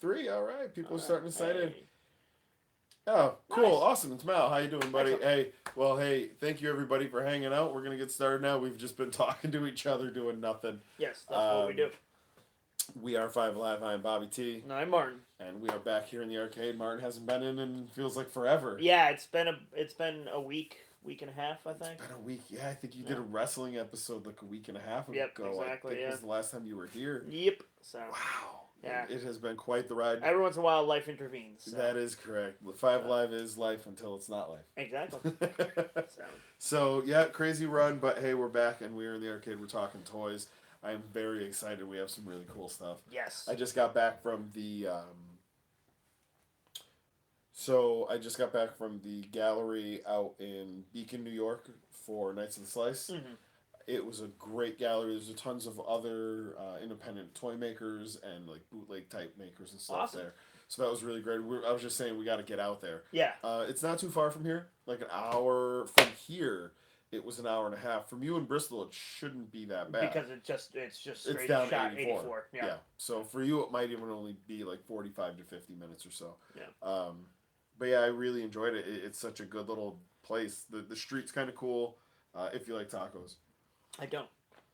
3. All right. People are All right. starting to sign in. Hey. Oh, cool. Nice. Awesome. It's Mal. How you doing, buddy? Excellent. Hey, thank you everybody for hanging out. We're going to get started now. We've just been talking to each other doing nothing. Yes, that's what we Um, do. we are 5Alive. I'm Bobby T. No, I'm Martin. And we are back here in the arcade. Martin hasn't been in feels like forever. Yeah, it's been a week and a half, I think. It's been a week. Yeah, I think you did a wrestling episode like a week and a half ago. Yep, exactly. I think was the last time you were here. Yep. So. Wow. Yeah. It has been quite the ride. Every once in a while, life intervenes. So. That is correct. 5Alive is life until it's not life. Exactly. So, yeah, crazy run, but hey, we're back and we're in the arcade. We're talking toys. I'm very excited. We have some really cool stuff. Yes. I just got back from the gallery out in Beacon, New York for Knights of the Slice. Mm-hmm. It was a great gallery. There's tons of other independent toy makers and like bootleg type makers and stuff there. So that was really great. I was just saying we got to get out there. Yeah. It's not too far from here. Like an hour from here. It was an hour and a half. From you in Bristol, it shouldn't be that bad. Because it's just straight down shot 84. Yeah. So for you, it might even only be like 45 to 50 minutes or so. Yeah. But yeah, I really enjoyed it. It's such a good little place. The street's kind of cool if you like tacos. I don't.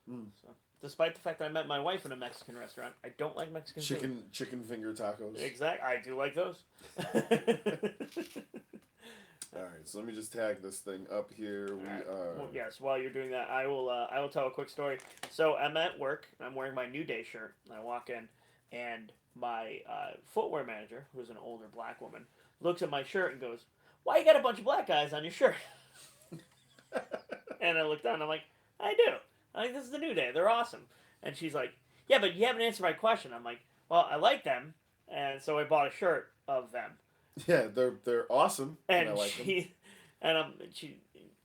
So, despite the fact that I met my wife in a Mexican restaurant, I don't like Mexican food. Chicken finger tacos. Exactly. I do like those. All right, so let me just tag this thing up here. Well, yes, while you're doing that, I will tell a quick story. So I'm at work. I'm wearing my New Day shirt. I walk in, and my footwear manager, who's an older black woman, looks at my shirt and goes, "Why you got a bunch of black guys on your shirt?" And I look down. I'm like, "I do. I think this is the New Day. They're awesome." And she's like, "Yeah, but you haven't answered my question." I'm like, "Well, I like them, and so I bought a shirt of them." Yeah, they're awesome. And I like them.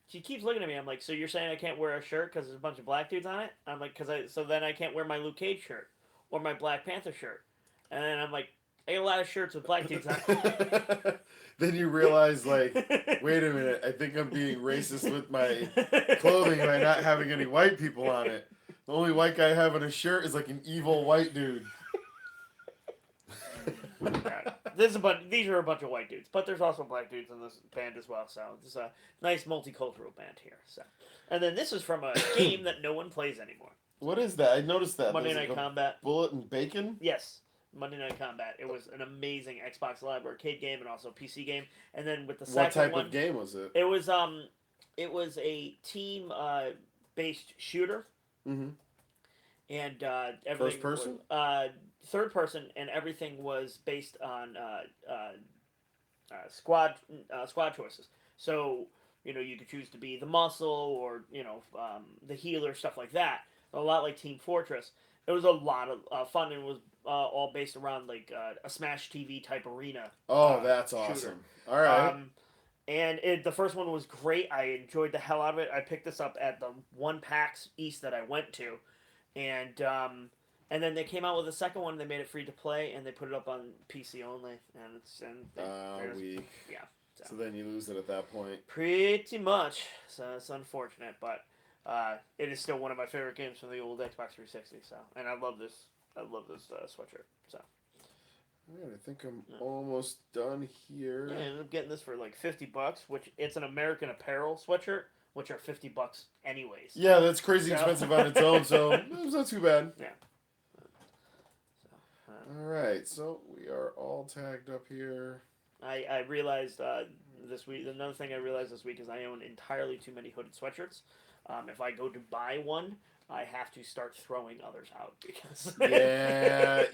she keeps looking at me. I'm like, "So you're saying I can't wear a shirt because there's a bunch of black dudes on it?" I'm like, so then I can't wear my Luke Cage shirt or my Black Panther shirt. And then I'm like, I got a lot of shirts with black dudes on it. Then you realize, like, wait a minute, I think I'm being racist with my clothing by not having any white people on it. The only white guy having a shirt is like an evil white dude. These are a bunch of white dudes, but there's also black dudes in this band as well. So it's a nice multicultural band here. So, and then this is from a game that no one plays anymore. What is that? I noticed that. Monday Night Combat. Bullet and Bacon? Yes, Monday Night Combat. It was an amazing Xbox Live arcade game and also PC game. And then with the second what type one, of game was it? It was a team based shooter. Mm-hmm. And everything first person? Third person, and everything was based on squad choices. So you could choose to be the muscle or the healer, stuff like that. A lot like Team Fortress. It was a lot of fun, and it was all based around like a Smash TV type arena. Oh, that's awesome! Shooter. All right. And the first one was great. I enjoyed the hell out of it. I picked this up at the one PAX East that I went to. And then they came out with a second one. They made it free to play, and they put it up on PC only. Weak. Yeah. So then you lose it at that point. Pretty much. So it's unfortunate, but it is still one of my favorite games from the old Xbox 360. So, and I love this. Sweatshirt. So. All right, I think I'm almost done here. Yeah, I ended up getting this for like $50, which it's an American Apparel sweatshirt, which are $50 anyways. Yeah, that's crazy expensive on its own, so it's not too bad. Yeah. All right, so we are all tagged up here. I realized this week, another thing I realized this week is I own entirely too many hooded sweatshirts. If I go to buy one, I have to start throwing others out because. Yeah,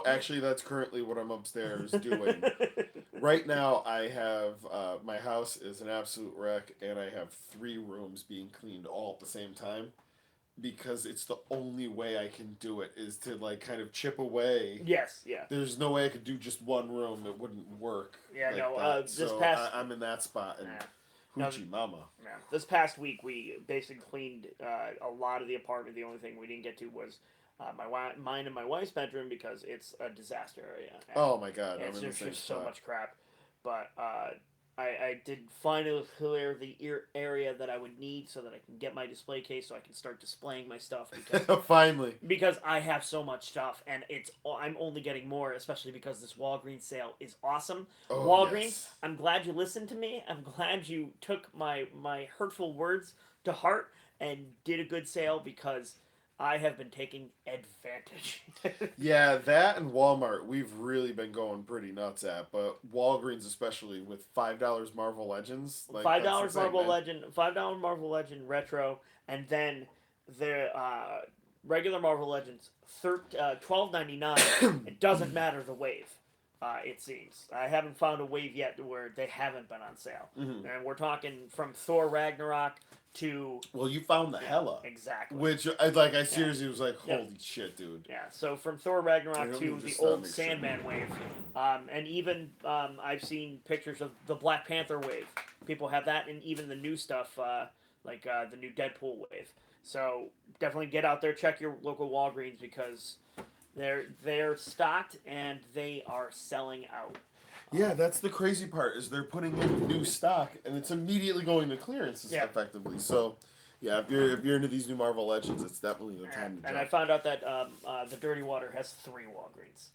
actually, that's currently what I'm upstairs doing. Right now, I have my house is an absolute wreck, and I have 3 rooms being cleaned all at the same time. Because it's the only way I can do it is to like kind of chip away. Yes, yeah. There's no way I could do just one room; it wouldn't work. Yeah, like no. I'm in that spot, and hoochie mama. Yeah. This past week, we basically cleaned a lot of the apartment. The only thing we didn't get to was mine and my wife's bedroom because it's a disaster area. Oh my god! There's just so much crap, but I did finally clear the area that I would need so that I can get my display case so I can start displaying my stuff Finally. because I have so much stuff and I'm only getting more, especially because this Walgreens sale is awesome. Oh Walgreens, yes. I'm glad you listened to me. I'm glad you took my hurtful words to heart and did a good sale because I have been taking advantage. Yeah, that and Walmart we've really been going pretty nuts at, but Walgreens especially with $5 Marvel Legends, like Five that's the dollars thing, Marvel man. Legend, $5 Marvel Legend retro, and then the regular Marvel Legends, $12.99. It doesn't matter the wave. It seems I haven't found a wave yet where they haven't been on sale, Mhm. and we're talking from Thor Ragnarok to Well, you found the yeah, Hella, exactly. which I Yeah. seriously was like, Yep. holy shit, dude. Yeah, so from Thor I Ragnarok don't to need the to old make sure. Sandman wave, and even I've seen pictures of the Black Panther wave. People have that, and even the new stuff, like the new Deadpool wave. So definitely get out there, check your local Walgreens because they're stocked and they are selling out. Yeah, that's the crazy part is they're putting in new stock and it's immediately going to clearance Yeah. effectively. So, yeah, if you're into these new Marvel Legends, it's definitely the time to And jump. I found out that the Dirty Water has 3 Walgreens.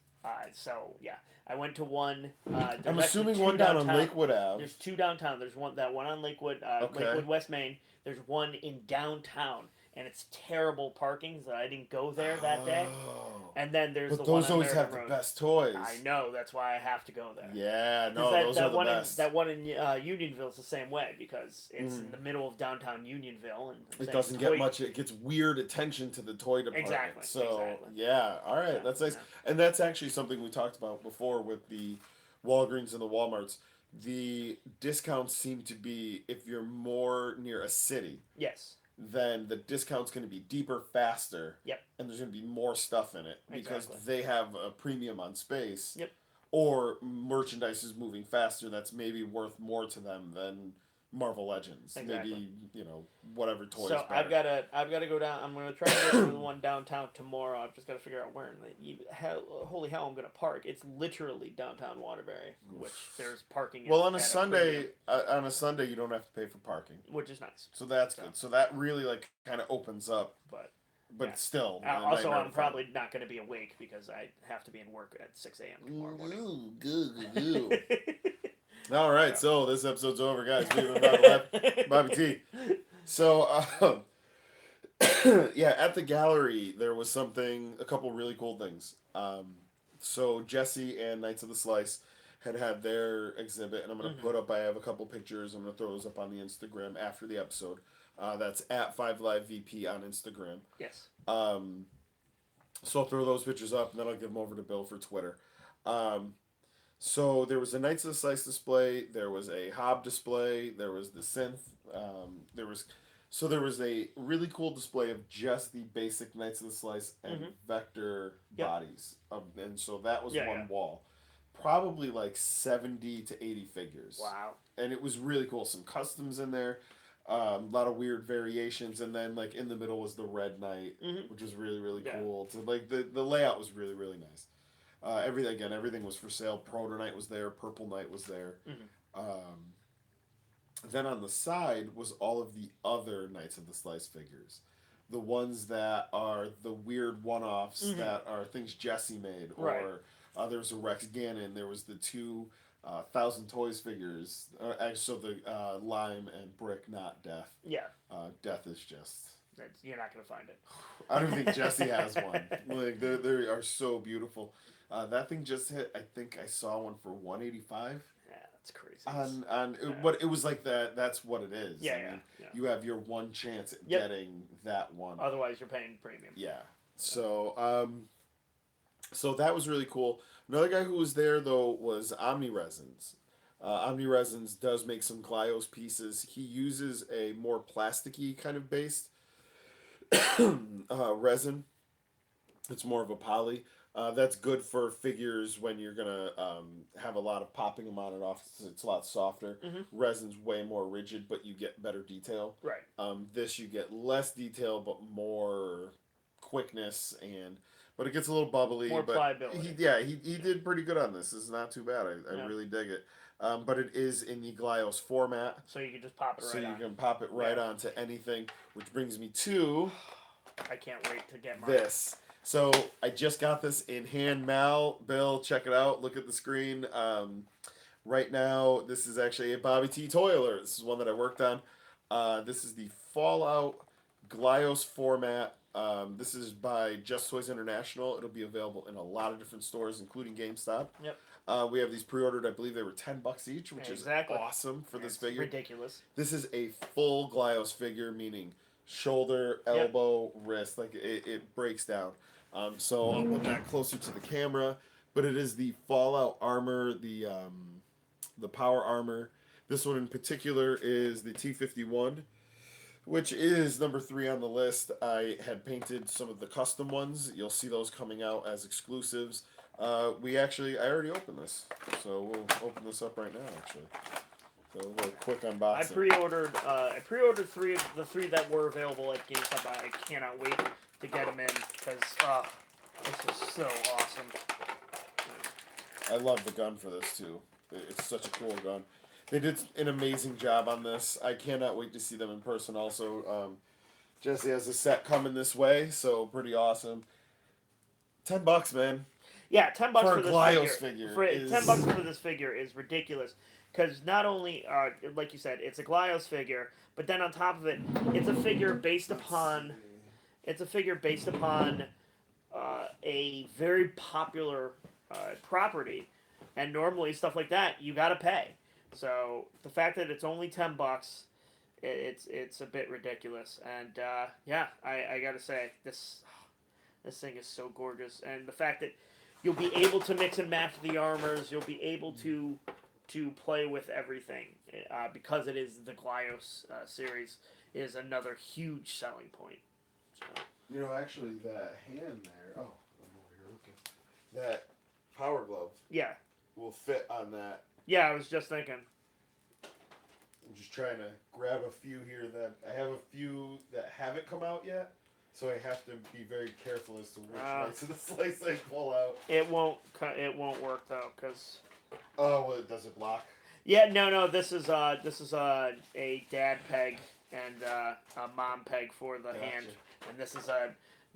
So yeah, I went to one. I'm assuming one down on Lakewood Ave. There's 2 downtown. There's one on Lakewood, Okay. Lakewood West Main. There's one in downtown, and it's terrible parking, so I didn't go there that day. Oh. And then there's But the one those on always Meriden have Road. the best toys. I know, that's why I have to go there. Yeah, no, Because those are the best. that one in Unionville is the same way because it's in the middle of downtown Unionville and It doesn't get much. It gets weird attention to the toy department. Exactly. So Exactly. yeah, all right, Yeah, that's nice. yeah. And that's actually something we talked about before with the Walgreens and the WalMarts. The discounts seem to be if you're more near a city. Yes. Then the discount's going to be deeper, faster. Yep. And there's going to be more stuff in it because Exactly. they have a premium on space. Yep. Or merchandise is moving faster that's maybe worth more to them than Marvel Legends. Exactly. Maybe, whatever toys. So I've gotta go down. I'm gonna try to go to the one downtown tomorrow. I've just gotta figure out where. Holy hell, I'm gonna park. It's literally downtown Waterbury, which there's parking. Well, on a Sunday, you don't have to pay for parking, which is nice. so that's good. So that really kind of opens up, but yeah. Still. Also, I'm probably not going to be awake because I have to be in work at 6 a.m. tomorrow morning. Good. All right, so this episode's over, guys. We've been Bobby T. So, yeah, at the gallery there was a couple really cool things. So Jesse and Knights of the Slice had their exhibit, and I'm going to I have a couple pictures. I'm going to throw those up on the Instagram after the episode. That's at 5Alive VP on Instagram. Yes. So I'll throw those pictures up, and then I'll give them over to Bill for Twitter. So there was a Knights of the Slice display. There was a Hob display. There was the synth. There was a really cool display of just the basic Knights of the Slice and Vector bodies. And so that was one wall. Probably like 70 to 80 figures. Wow. And it was really cool. Some customs in there. A lot of weird variations, and then in the middle was the Red Knight, which was really really cool. So the layout was really really nice. Everything was for sale. Proto Knight was there. Purple Knight was there. Then on the side was all of the other Knights of the Slice figures, the ones that are the weird one-offs that are things Jesse made, or there's a Rex Gannon. There was the two. 1,000 Toys figures. So the Lime and Brick, not Death. Yeah. Death is just. You're not gonna find it. I don't think Jesse has one. They are so beautiful. That thing just hit. I think I saw one for $185. Yeah, that's crazy. But it was like that. That's what it is. Yeah. You have your one chance at getting that one. Otherwise, you're paying premium. Yeah. So so that was really cool. Another guy who was there, though, was OmniResins. OmniResins does make some Glyos pieces. He uses a more plasticky kind of based resin. It's more of a poly. That's good for figures when you're going to have a lot of popping them on and off. It's a lot softer. Resin's way more rigid, but you get better detail. Right. This, you get less detail, but more quickness and but it gets a little bubbly. More but pliability. he did pretty good on this. This is not too bad. I really dig it. But it is in the Glyos format, so you can just pop it so right you on. can pop it right onto anything. Which brings me to I can't wait to get mine. this. So I just got this in hand. Mal, Bill, check it out. Look at the screen. Right now, this is actually a Bobby T. toy alert. This is one that I worked on. This is the Fallout Glyos format. This is by Just Toys International. It'll be available in a lot of different stores, including GameStop. Yep. We have these pre-ordered. I believe they were $10 each, which is awesome for this figure. Ridiculous. This is a full Glyos figure, meaning shoulder, elbow, wrist. Like it breaks down. So I'll put that closer to the camera. But it is the Fallout armor, the power armor. This one in particular is the T51, which is number 3 on the list. I had painted some of the custom ones. You'll see those coming out as exclusives. I already opened this, so we'll open this up right now. Actually, so a little quick unboxing. I pre-ordered 3 of the 3 that were available at GameStop. I cannot wait to get them in because this is so awesome. I love the gun for this too. It's such a cool gun. They did an amazing job on this. I cannot wait to see them in person. Also, Jesse has a set coming this way, so pretty awesome. $10, man. Yeah, $10 for this Glyos figure. $10 for this figure is ridiculous because not only, like you said, it's a Glyos figure, but then on top of it, it's a figure based upon a very popular property, and normally stuff like that you gotta pay. So the fact that it's only $10, it's a bit ridiculous. And I gotta say this thing is so gorgeous, and the fact that you'll be able to mix and match the armors, you'll be able to play with everything because it is the Glyos series is another huge selling point. So. Actually, that hand there. Oh, I'm over here looking. That power glove. Yeah. Will fit on that. Yeah, I was just thinking. I'm just trying to grab a few here that I have a few that haven't come out yet, so I have to be very careful as to which nights of the slice I pull out. It won't work though, cause. Oh, well, does it block? Yeah, no. This is a dad peg and a mom peg for the hand, and this is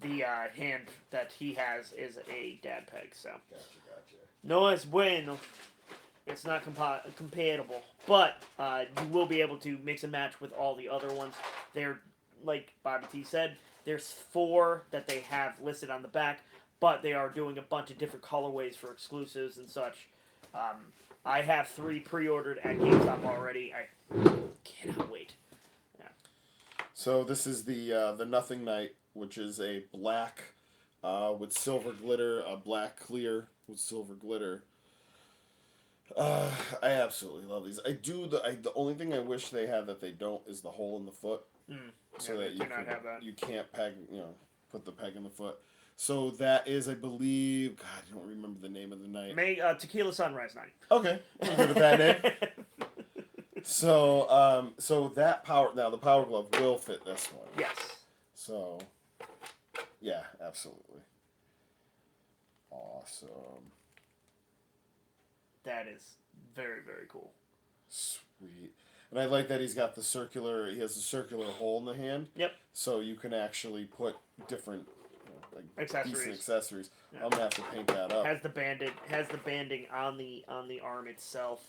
the hand that he has is a dad peg. So. Gotcha. No es bueno. It's not compatible, but you will be able to mix and match with all the other ones. They're, like Bobby T said, there's 4 that they have listed on the back, but they are doing a bunch of different colorways for exclusives and such. I have 3 pre-ordered at GameStop already. I cannot wait. Yeah. So this is the Nothing Knight, which is a black with silver glitter, a black clear with silver glitter. I absolutely love these. I do. The only thing I wish they had that they don't is the hole in the foot, so that you can't peg. Put the peg in the foot. So that is, I believe. God, I don't remember the name of the night. Tequila Sunrise Night. Okay, I'm good with that name. So that the power glove will fit this one. Yes. So, yeah, absolutely. Awesome. That is very, very cool. Sweet. And I like that he has a circular hole in the hand. Yep. So you can actually put different accessories. Yeah. I'm gonna have to paint that up. Has the banding on the arm itself.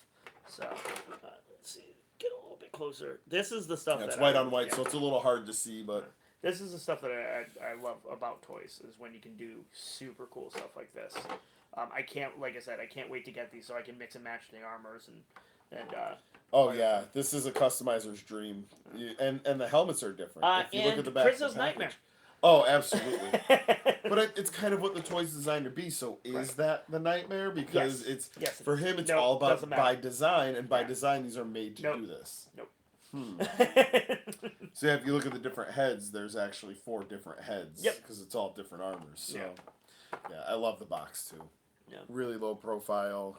So let's see. Get a little bit closer. This is the stuff it's that white on white, so it's a little hard to see, but this is the stuff that I love about toys, is when you can do super cool stuff like this. I can't wait to get these so I can mix and match the armors this is a customizer's dream. And the helmets are different. If you look at the back Princess Nightmare. Oh, absolutely. But it's kind of what the toy's designed to be. So is that the Nightmare? Because for him, it's all about by design, and by design, these are made to do this. Nope. So if you look at the different heads, there's actually 4 different heads. Yep. Because it's all different armors. So I love the box too. Yeah. Really low profile.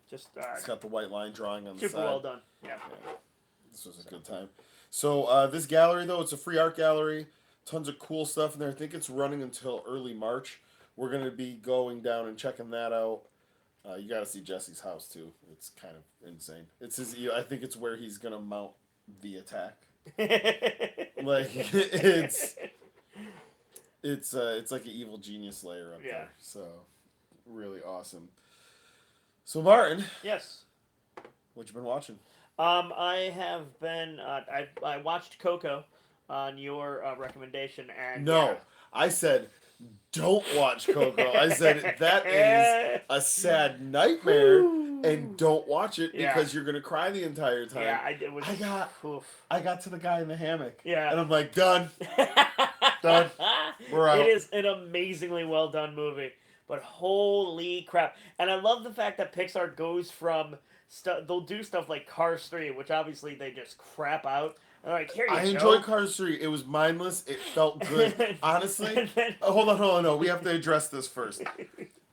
Just it's got the white line drawing on the side. Super well done. Yeah. This was a good time. So this gallery though, it's a free art gallery. Tons of cool stuff in there. I think it's running until early March. we're gonna be going down and checking that out. You got to see Jesse's house too. It's kind of insane. It's his. I think it's where he's gonna mount the attack. Like it's like an evil genius layer up there. So really awesome. So Martin, Yes. what you been watching? I have been. I watched Coco on your recommendation, and No, I said don't watch Coco. I said that is a sad nightmare, and don't watch it because you're gonna cry the entire time. Yeah, I got to the guy in the hammock. Yeah, and I'm like, done. Done. We're out. It is an amazingly well done movie, but holy crap! And I love the fact that Pixar goes from stuff. They'll do stuff like Cars 3, which obviously they just crap out. Like, here you I go. enjoyed Cars 3. It was mindless. It felt good. Honestly, hold on. No, we have to address this first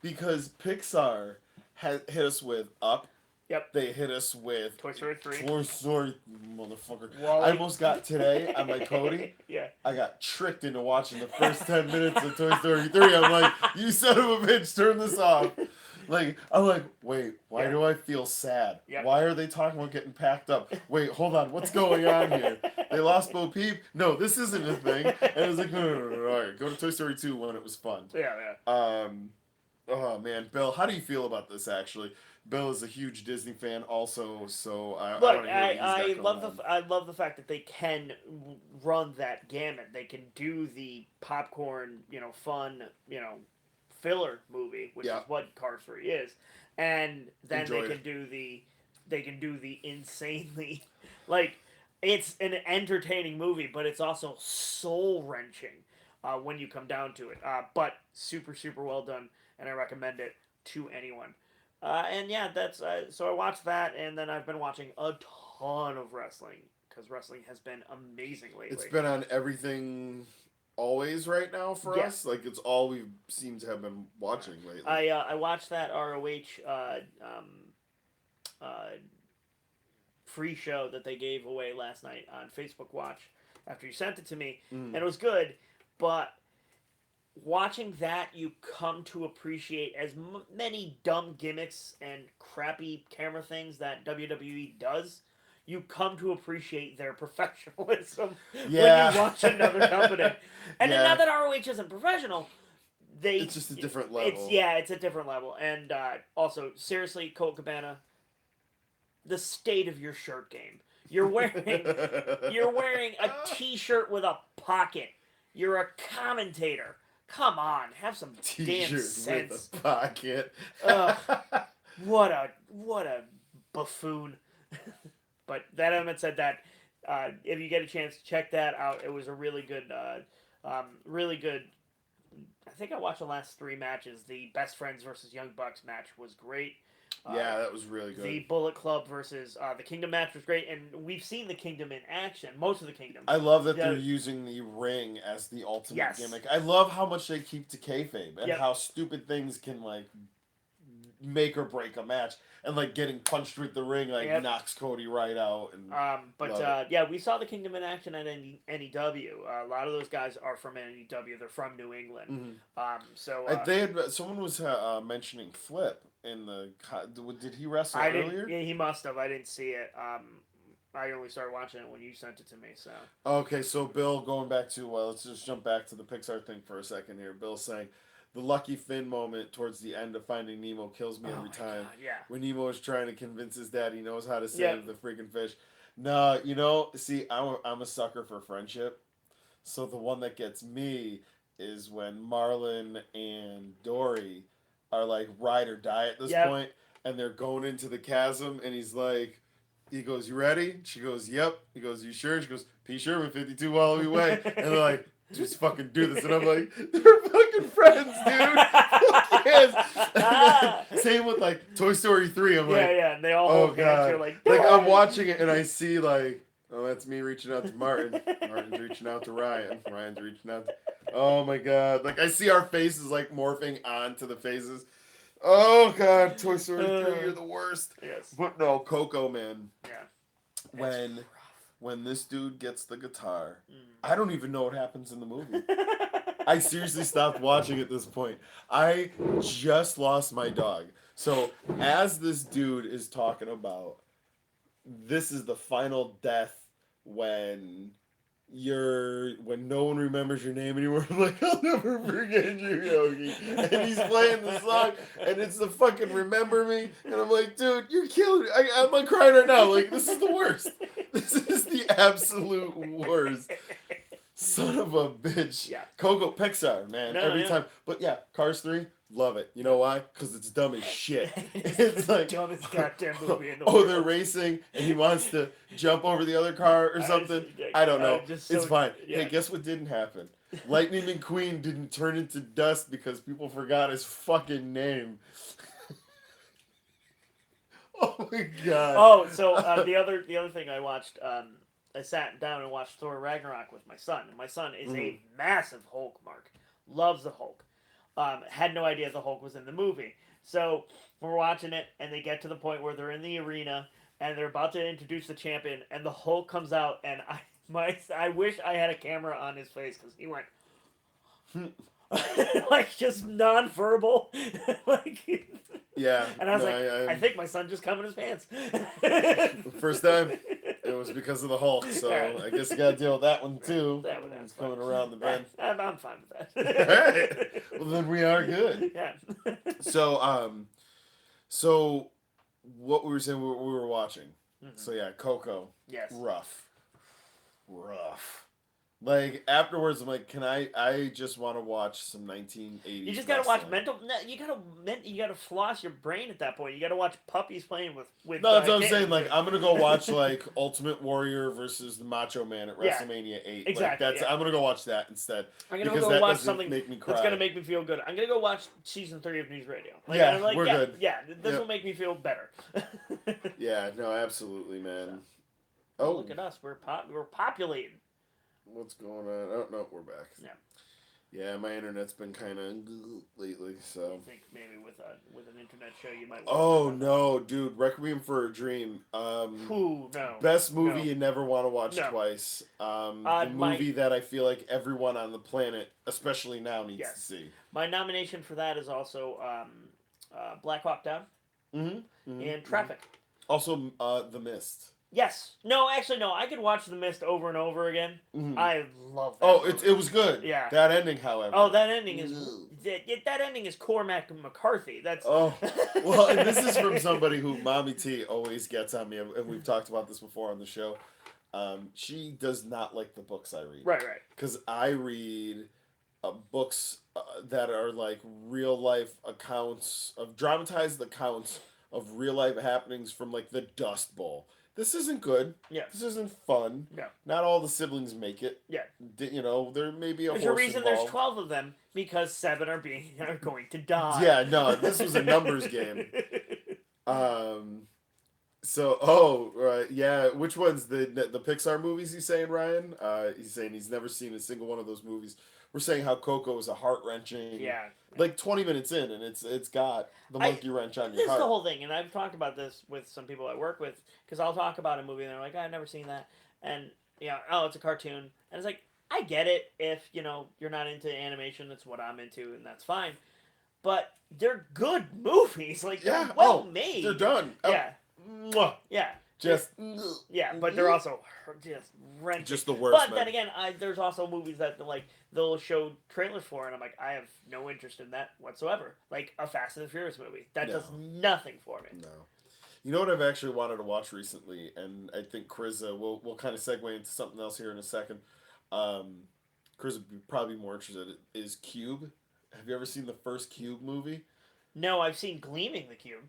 because Pixar hit us with Up. Yep. They hit us with Toy Story 3. Toy Story, motherfucker. Wally. I almost got today on my Cody. Yeah. I got tricked into watching the first 10 minutes of Toy Story 3. I'm like, you son of a bitch, turn this off. I'm like, wait, why do I feel sad? Yep. Why are they talking about getting packed up? Wait, hold on, what's going on here? They lost Bo Peep? No, this isn't a thing. And I was like, no. All right, go to Toy Story 2 when it was fun. Yeah. Oh man, Bill, how do you feel about this actually? Bill is a huge Disney fan also, so I love the fact that they can run that gamut. They can do the popcorn, fun, filler movie, which is what Cars 3 is, and then they can do the insanely it's an entertaining movie, but it's also soul wrenching when you come down to it. But super well done, and I recommend it to anyone. And yeah, that's so I watched that, and then I've been watching a ton of wrestling because wrestling has been amazing lately. It's been on everything always right now for us. Like it's all we seem to have been watching lately. I watched that ROH free show that they gave away last night on Facebook Watch after you sent it to me, and it was good, but watching that, you come to appreciate as many dumb gimmicks and crappy camera things that WWE does. You come to appreciate their professionalism when you watch another company. And not that ROH isn't professional, it's just a different level. It's a different level. And also, seriously, Colt Cabana, the state of your shirt game. You're wearing a T-shirt with a pocket. You're a commentator. Come on, have some damn sense. With a pocket. What a buffoon. But that having said that, if you get a chance, check that out. It was a really good. I think I watched the last 3 matches. The Best Friends versus Young Bucks match was great. That was really good. The Bullet Club versus the Kingdom match was great, and we've seen the Kingdom in action. Most of the Kingdom. I love that they're using the ring as the ultimate gimmick. I love how much they keep to kayfabe and how stupid things can make or break a match, and getting punched with the ring knocks Cody right out. And we saw the Kingdom in action at NEW. A lot of those guys are from NEW. They're from New England. Mm-hmm. Someone was mentioning Flip. Did he wrestle earlier? Yeah, he must have. I didn't see it. I only started watching it when you sent it to me. So okay, so Bill, going back to let's just jump back to the Pixar thing for a second here. Bill's saying the Lucky Finn moment towards the end of Finding Nemo kills me every time. God, yeah. When Nemo is trying to convince his dad he knows how to save the freaking fish. No, see, I'm a sucker for friendship. So the one that gets me is when Marlon and Dory are ride or die at this point, and they're going into the chasm, and he goes, "You ready?" She goes, "Yep." He goes, "You sure?" She goes, "P. Sherman, 52 Wallaby Way." And they're like, "Just fucking do this." And I'm like, "They're fucking friends, dude." Fuck yes. Same with Toy Story 3. I'm and they all hold hands. You're like I'm watching it and I see oh, that's me reaching out to Martin. Martin's reaching out to Ryan. Ryan's reaching out to... Oh my god. I see our faces morphing onto the faces. Oh god, Toy Story 3, you're the worst. Yes. But no, Coco, man. Yeah. When when this dude gets the guitar, Mm. I don't even know what happens in the movie. I seriously stopped watching at this point. I just lost my dog. So as this dude is talking about, this is the final death when when no one remembers your name anymore. I'm like, I'll never forget you, Yogi. And he's playing the song, and it's the fucking Remember Me. And I'm like, dude, you're killing me. I'm like crying right now. Like, this is the worst. This is the absolute worst. Son of a bitch. Yeah. Coco, Pixar, man. No, Every yeah. time. But yeah, Cars 3, love it. You know why? Because it's dumb as shit. It's It's the like, dumbest goddamn movie in the oh, world. they're racing, and he wants to jump over the other car or something. I don't know. Just It's so- fine. yeah. Hey, guess what didn't happen? Lightning McQueen didn't turn into dust because people forgot his fucking name. Oh my god. Oh, so the other thing I watched, I sat down and watched Thor Ragnarok with my son. And my son is a massive Hulk mark, loves the Hulk. Had no idea the Hulk was in the movie. So we're watching it, and they get to the point where they're in the arena, and they're about to introduce the champion, and the Hulk comes out, and I wish I had a camera on his face because he went. Like just non-verbal, like Yeah. and I was I think my son just come in his pants. First time, it was because of the Hulk, so Alright. I guess you gotta deal with that one too. That's coming fine. around the bend. I'm fine with that. Alright. Well, then we are good. Yeah. So what we were saying, we were watching. Mhm. So yeah, Coco. Yes. Rough. Like afterwards, I'm like, can I just want to watch some 1980s. You just gotta watch wrestling. You gotta floss your brain at that point. You gotta watch puppies playing with. No, that's what I'm kittens. saying. Like, I'm gonna go watch like Ultimate Warrior versus the Macho Man at Yeah. WrestleMania 8. Exactly, Like, yeah. I'm gonna go watch that instead. I'm gonna because go that watch doesn't something make me cry. that's gonna make me feel good. I'm gonna go watch season 3 of News Radio. Like, Yeah, I'm like, we're good. Yeah, this Yep. will make me feel better. Yeah, no, absolutely, man. Oh, look at us. We're populating. What's going on? Oh no, we're back. Yeah. Yeah, my internet's been kind of lately, so. I think maybe with an internet show you might. Oh no, dude! Requiem for a Dream. Ooh, no. Best movie No. you never want to watch No. twice. The movie that I feel like everyone on the planet, especially now, needs Yes. to see. My nomination for that is also Black Hawk Down and Traffic. Also, The Mist. Yes. No, actually, no. I could watch The Mist over and over again. Mhm. I love that. Oh, movie. it was good. Yeah. That ending, however. Oh, that ending is that ending is Cormac McCarthy. That's Oh, well, and this is from somebody who Mommy T always gets on me, and we've talked about this before on the show. She does not like the books I read. Right. Because I read books that are like real life accounts of dramatized accounts of real life happenings from like the Dust Bowl. This isn't good. Yeah. This isn't fun. No. Not all the siblings make it. Yeah. You know, there may be a There's horse a reason involved. there's 12 of them because 7 are going to die. Yeah, no, this was a numbers game. Yeah, which ones? The Pixar movies he's saying, Ryan? He's saying he's never seen a single one of those movies. We're saying how Coco is a heart-wrenching... Yeah. Like 20 minutes in, and it's got the monkey wrench on This your is heart. the whole thing, and I've talked about this with some people I work with, because I'll talk about a movie, and they're like, I've never seen that. And, oh, it's a cartoon. And it's like, I get it if, you're not into animation, that's what I'm into, and that's fine. But they're good movies. Like, they're well made. They're done. Yeah. Mwah. Yeah. Just... Yeah, but they're also just wrenching. Just the worst, But then again, there's also movies that they'll show trailers for, and I'm like, I have no interest in that whatsoever. Like a Fast and the Furious movie, that does nothing for me. No. You know what I've actually wanted to watch recently, and I think Chris we'll kind of segue into something else here in a second. Chris would be probably more interested. Is Cube? Have you ever seen the first Cube movie? No, I've seen Gleaming the Cube.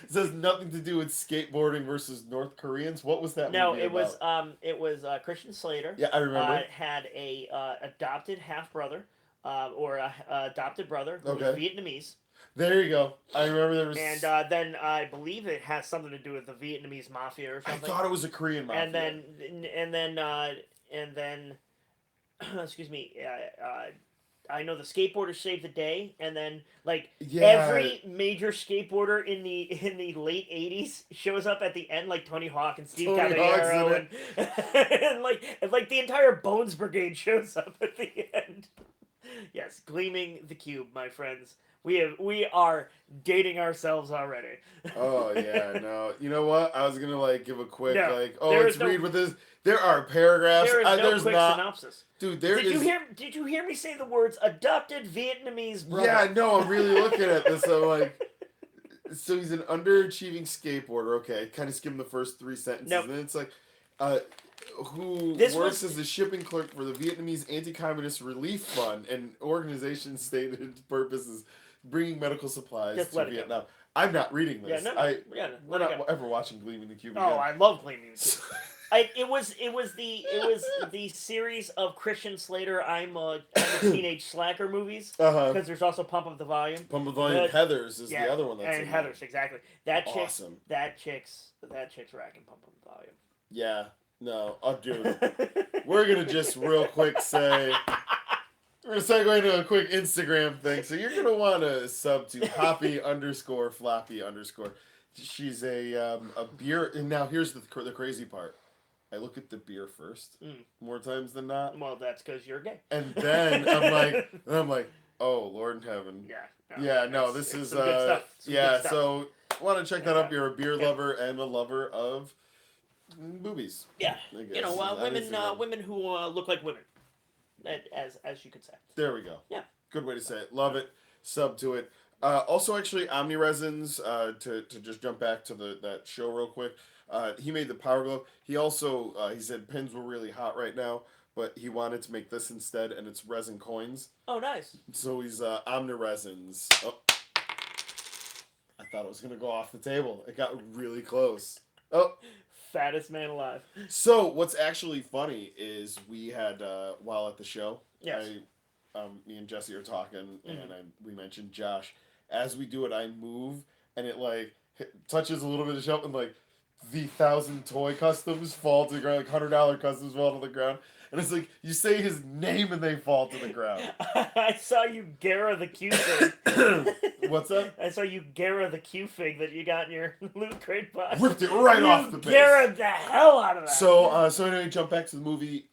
This has nothing to do with skateboarding versus North Koreans. What was that movie about? It was Christian Slater. Yeah, I remember. Had a adopted half brother, or a adopted brother who was Vietnamese. There you go. I remember there was. And then I believe it has something to do with the Vietnamese mafia or something. I thought it was a Korean mafia. And then excuse me. I know the skateboarders saved the day, and then like Yeah, every major skateboarder in the late '80s shows up at the end, like Tony Hawk and Steve Tony Hawk's in Caballero, it. and like the entire Bones Brigade shows up at the end. Yes, gleaming the cube, my friends. We are dating ourselves already. Oh yeah, no. You know what? I was gonna like give a quick No, like, oh, there let's is no read what this. There are paragraphs. there is no There's quick not, synopsis. dude. There is. Did you hear me say the words adopted Vietnamese brother? Yeah, no. I'm really looking at this. I'm like, so he's an underachieving skateboarder. Okay, kind of skim the first three sentences, Nope. and then it's like, uh, who This works was- as a shipping clerk for the Vietnamese Anti-Communist Relief Fund, an organization stated purpose is bringing medical supplies Just to let it go. Vietnam. I'm not reading this. Yeah, no, We're let it not go. ever watching Gleaming the Cube Oh, again. I love gleaming the cube. It was the series of Christian Slater I'm a teenage slacker movies Uh-huh. because there's also Pump Up the Volume. Pump of Volume. But- Heathers is Yeah, the other one that's and in there. Heathers, exactly. That Awesome. chick's racking Pump Up the Volume. Yeah. No. Oh, dude. We're going to just real quick say... We're going to segue into a quick Instagram thing. So you're going to want to sub to Hoppy_Floppy_. She's a beer... And now here's the crazy part. I look at the beer first, more times than not. Well, that's because you're gay. And then I'm like, oh, Lord in heaven. This is some good stuff. Some good stuff. So want to check that up. You're a beer lover and a lover of boobies. Yeah, I guess. you know, That is women who look like women, as you could say. There we go. Yeah. Good way to say it. Love it. Sub to it. Also, actually, OmniResins, to just jump back to that show real quick, he made the Power Glove. He also, he said pins were really hot right now, but he wanted to make this instead, and it's resin coins. Oh, nice. So he's OmniResins. Oh. I thought it was going to go off the table. It got really close. Oh. Fattest man alive. So what's actually funny is we had, while at the show, Yes. me and Jesse are talking, and we mentioned Josh. As we do it, I move, and it like touches a little bit of shelf, and like the 1,000 toy customs fall to the ground, like $100 customs fall to the ground, and it's like you say his name and they fall to the ground. I saw you Gara the Q-Fig. What's that? I saw you Gara the Q-Fig that you got in your Loot Crate box. Ripped it right off the base. Gara the hell out of that. So anyway, jump back to the movie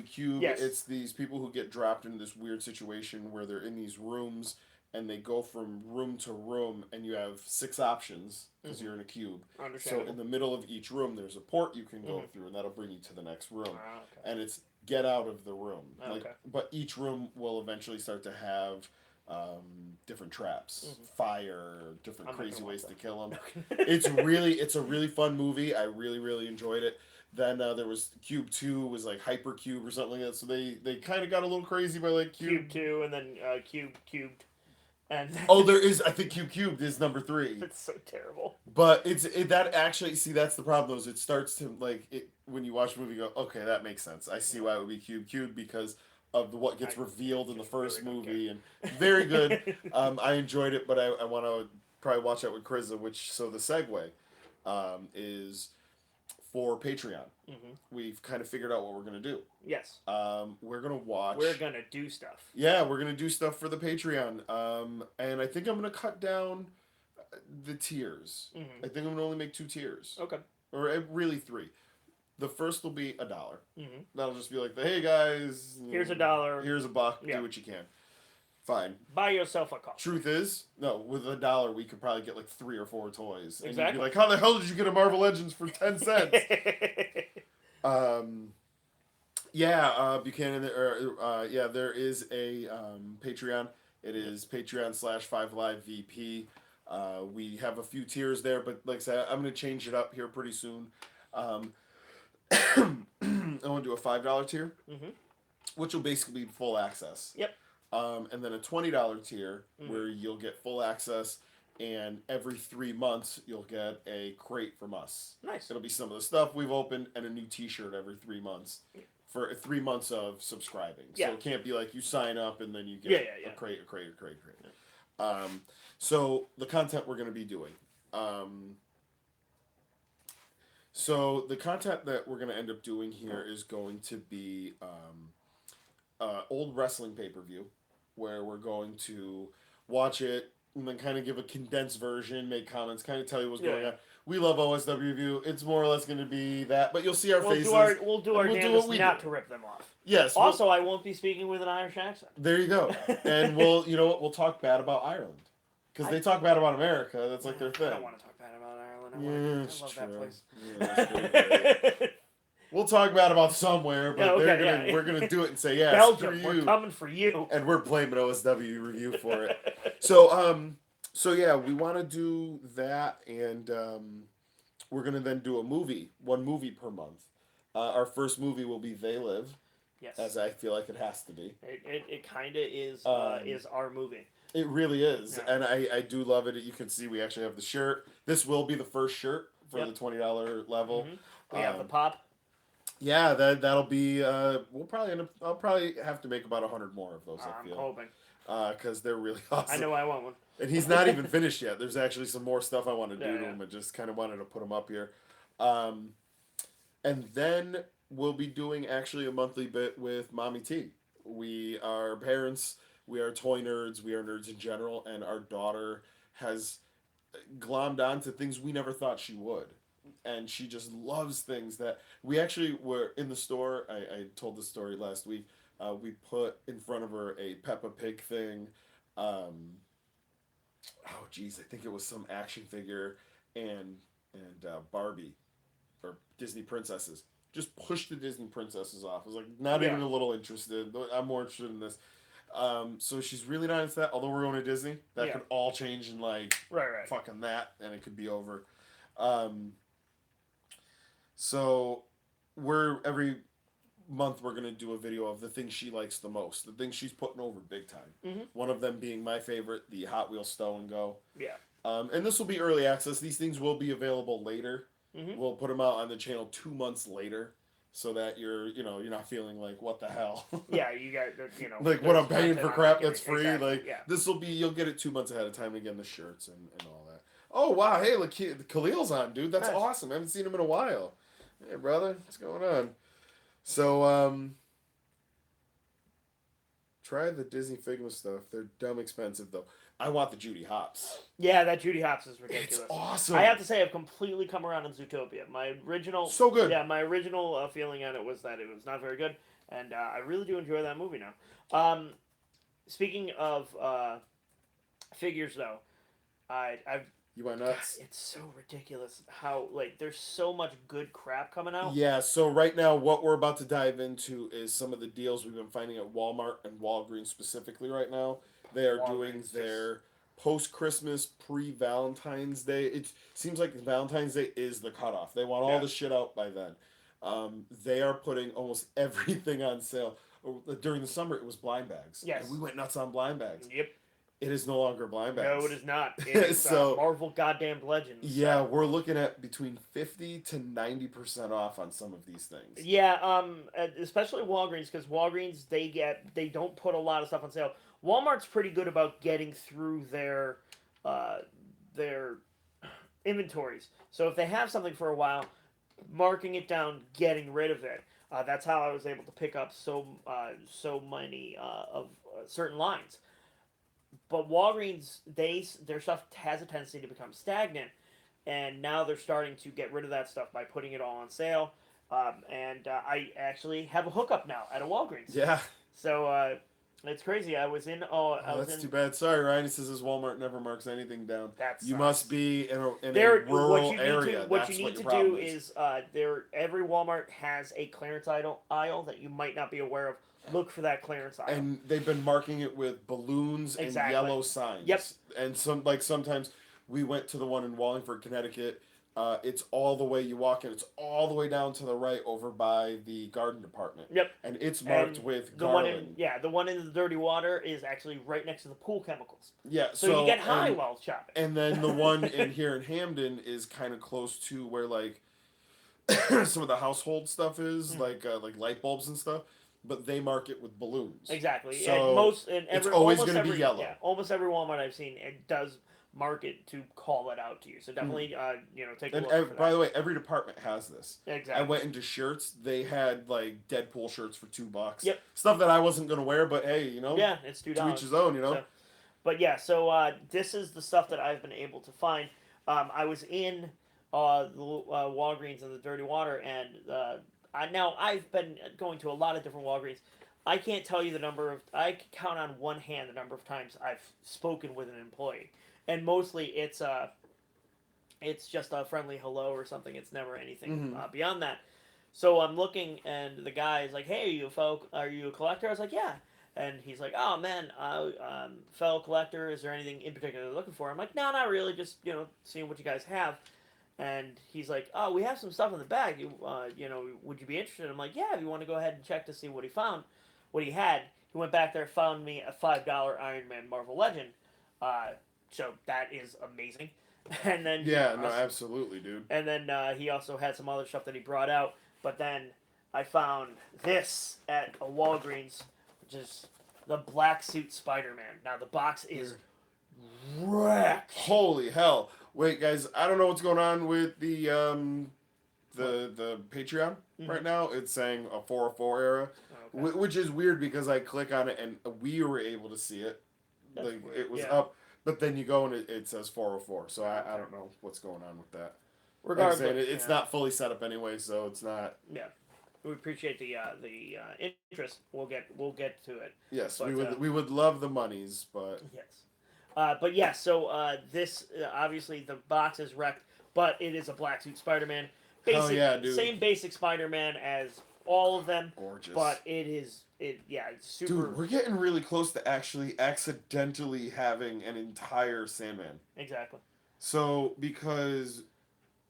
Cube. Yes. It's these people who get dropped into this weird situation where they're in these rooms and they go from room to room, and you have 6 options because you're in a cube. So in the middle of each room, there's a port you can go through, and that'll bring you to the next room. Okay. And it's get out of the room. Okay. But each room will eventually start to have different traps, fire, different crazy ways to kill them. It's a really fun movie. I really, really enjoyed it. Then there was Cube 2 was like Hypercube or something like that. So they kind of got a little crazy by like Cube 2 and then Cubed. And there is, I think Cube Cubed is number 3. It's so terrible. But that actually, see, that's the problem though, is it starts to like it when you watch the movie, you go, okay, that makes sense. I see why it would be Cube Cube because of what gets revealed in the first movie, and very good. I enjoyed it, but I want to probably watch that with Krista. So the segue is for Patreon. We've kind of figured out what we're gonna do. Yes. We're gonna watch. We're gonna do stuff. Yeah, we're gonna do stuff for the Patreon. And I think I'm gonna cut down the tiers. I think I'm gonna only make 2 tiers. Okay. Or really 3. The first will be $1. That'll just be like, hey guys, Here's $1. Here's $1. Yeah. Do what you can. Fine. Buy yourself a coffee. Truth is, no, with $1 we could probably get like 3 or 4 toys. And Exactly. you'd be like, how the hell did you get a Marvel Legends for 10 cents? Buchanan, there is a Patreon. It is Patreon/5AliveVP. We have a few tiers there, but like I said, I'm going to change it up here pretty soon. I want to do a $5 tier, which will basically be full access. Yep. And then a $20 tier where you'll get full access, and every 3 months you'll get a crate from us. Nice. It'll be some of the stuff we've opened and a new T-shirt every 3 months for 3 months of subscribing. Yeah. So it can't be like you sign up and then you get a crate. So the content we're going to be doing. So the content that we're going to end up doing here is going to be old wrestling pay-per-view, where we're going to watch it and then kind of give a condensed version, make comments, kind of tell you what's going on. We love OSW review. It's more or less going to be that, but you'll see our faces. We'll do our damnedest not to rip them off. Yes. Also, I won't be speaking with an Irish accent. There you go. And we'll talk bad about Ireland. Because they talk bad about America. That's like their thing. I don't want to talk bad about Ireland. I love that place. Yeah, that's pretty great. We'll talk bad about somewhere, but we're gonna do it and say, yeah, Belgium, we're coming for you. And we're blaming OSW review for it. So yeah, we want to do that, and we're gonna then do one movie per month. Our first movie will be They Live. Yes. As I feel like it has to be. It kind of is our movie. It really is, and I do love it. You can see we actually have the shirt. This will be the first shirt for the $20 level. Mm-hmm. We have the pop. Yeah, that'll be. We'll probably end up. I'll probably have to make about 100 more of those. I feel. I'm hoping. Because they're really awesome. I know I want one. And he's not even finished yet. There's actually some more stuff I want to do to him. I just kind of wanted to put him up here. And then we'll be doing actually a monthly bit with Mommy T. We are parents. We are toy nerds. We are nerds in general. And our daughter has glommed onto things we never thought she would. And she just loves things that we actually were in the store. I told this story last week. We put in front of her a Peppa Pig thing. I think it was some action figure and Barbie or Disney princesses. Just push the Disney princesses off. I was like, not even a little interested. I'm more interested in this. So she's really not into that. Although we're going to Disney, that could all change in like fucking that, and it could be over. So every month we're gonna do a video of the things she likes the most, the things she's putting over big time. Mm-hmm. One of them being my favorite, the Hot Wheels Stow and Go. Yeah. And this will be early access. These things will be available later. Mm-hmm. We'll put them out on the channel 2 months later, so that you're not feeling like what the hell. Yeah, you got like what I'm paying for crap that's free. Exactly. This will be, you'll get it 2 months ahead of time. Again, the shirts and all that. Oh wow, hey look, Khalil's on, dude. That's awesome. I haven't seen him in a while. Hey brother, what's going on? So try the Disney Figma stuff. They're dumb expensive though. I want the Judy Hopps. Yeah, that Judy Hopps is ridiculous. It's awesome. I have to say, I've completely come around on Zootopia. My original my original feeling on it was that it was not very good, and I really do enjoy that movie now. Speaking of figures, though, I've. You went nuts. God, it's so ridiculous how there's so much good crap coming out. Yeah. So right now, what we're about to dive into is some of the deals we've been finding at Walmart and Walgreens specifically right now. They are doing their post-Christmas, pre-Valentine's Day. It seems like Valentine's Day is the cutoff. They want all the shit out by then. They are putting almost everything on sale. During the summer, it was blind bags. Yes. And we went nuts on blind bags. Yep. It is no longer blind bags. No, it is not. It is Marvel goddamn Legends. Yeah, we're looking at between 50 to 90% off on some of these things. Yeah, especially Walgreens, because Walgreens, they don't put a lot of stuff on sale. Walmart's pretty good about getting through their inventories. So if they have something for a while, marking it down, getting rid of it. That's how I was able to pick up so many of certain lines. But Walgreens, their stuff has a tendency to become stagnant, and now they're starting to get rid of that stuff by putting it all on sale. And I actually have a hookup now at a Walgreens. Yeah. So it's crazy. I was in. That's too bad. Sorry, Ryan. He says his Walmart never marks anything down. You must be in a rural area. What you need to do is every Walmart has a clearance aisle that you might not be aware of. Look for that clearance aisle. And they've been marking it with balloons and yellow signs. Yep. And sometimes we went to the one in Wallingford, Connecticut. It's all the way you walk in. It's all the way down to the right over by the garden department. Yep. And it's marked with the garland. The one in the dirty water is actually right next to the pool chemicals. Yeah. So you get high while shopping. And then the one here in Hamden is kind of close to where some of the household stuff is, like light bulbs and stuff. But they mark it with balloons. Exactly. So it's always going to be yellow. Yeah, almost every Walmart I've seen, it does market to call that out to you. So definitely, take a And look for by that. the way, every department has this. I Exactly. went into shirts. They had like Deadpool shirts for $2. Yep. Stuff that I wasn't gonna wear, but hey, Yeah, it's to each $2. his own. So, but yeah, so this is the stuff that I've been able to find. I was in the Walgreens and the Dirty Water, and now I've been going to a lot of different Walgreens. I can't tell you the number of. I can count on one hand the number of times I've spoken with an employee, and mostly it's just a friendly hello or something. It's never anything beyond that. So I'm looking, and the guy is like, "Hey, are you a collector?" I was like, "Yeah." And he's like, "Oh man, fellow collector, is there anything in particular you're looking for?" I'm like, "No, not really. Just seeing what you guys have." And he's like, "Oh, we have some stuff in the bag. Would you be interested?" I'm like, "Yeah, if you want to go ahead and check to see what he found, what he had." He went back there, found me a $5 Iron Man Marvel Legend. Uh, so that is amazing. And then Yeah, no, absolutely, dude. and then he also had some other stuff that he brought out. But then I found this at a Walgreens, which is the Black Suit Spider-Man. Now the box is wrecked. Holy hell! Wait, guys, I don't know what's going on with the Patreon right now. It's saying a 404 era, which is weird because I click on it and we were able to see it. That's like weird. it was up, but then you go and it says 404. So I don't know what's going on with that. Regardless, like I said, it's not fully set up anyway, so it's not. Yeah, we appreciate the interest. We'll get to it. Yes, but, we would love the monies, but yes. But yeah, so this obviously the box is wrecked, but it is a Black Suit Spider-Man. Hell yeah, dude. Same basic Spider-Man as all of them. Gorgeous. But it's super. Dude, we're getting really close to actually accidentally having an entire Sandman. Exactly. So because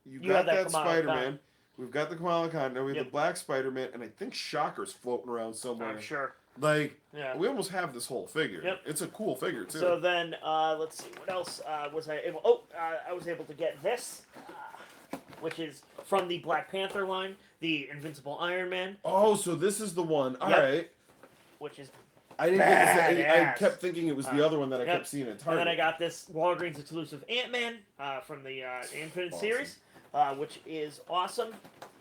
you have got that Spider-Man, Khan. we've got the Kamala Khan, now we have the Black Spider-Man, and I think Shocker's floating around somewhere. I'm sure. Like, we almost have this whole figure. Yep. It's a cool figure, too. So then, let's see, what else was I able... Oh, I was able to get this, which is from the Black Panther line, the Invincible Iron Man. Oh, so this is the one. All right. Which is I didn't get to say, I kept thinking it was the other one that I kept seeing at Target. And then I got this Walgreens exclusive Ant-Man from the Infinite series, which is awesome.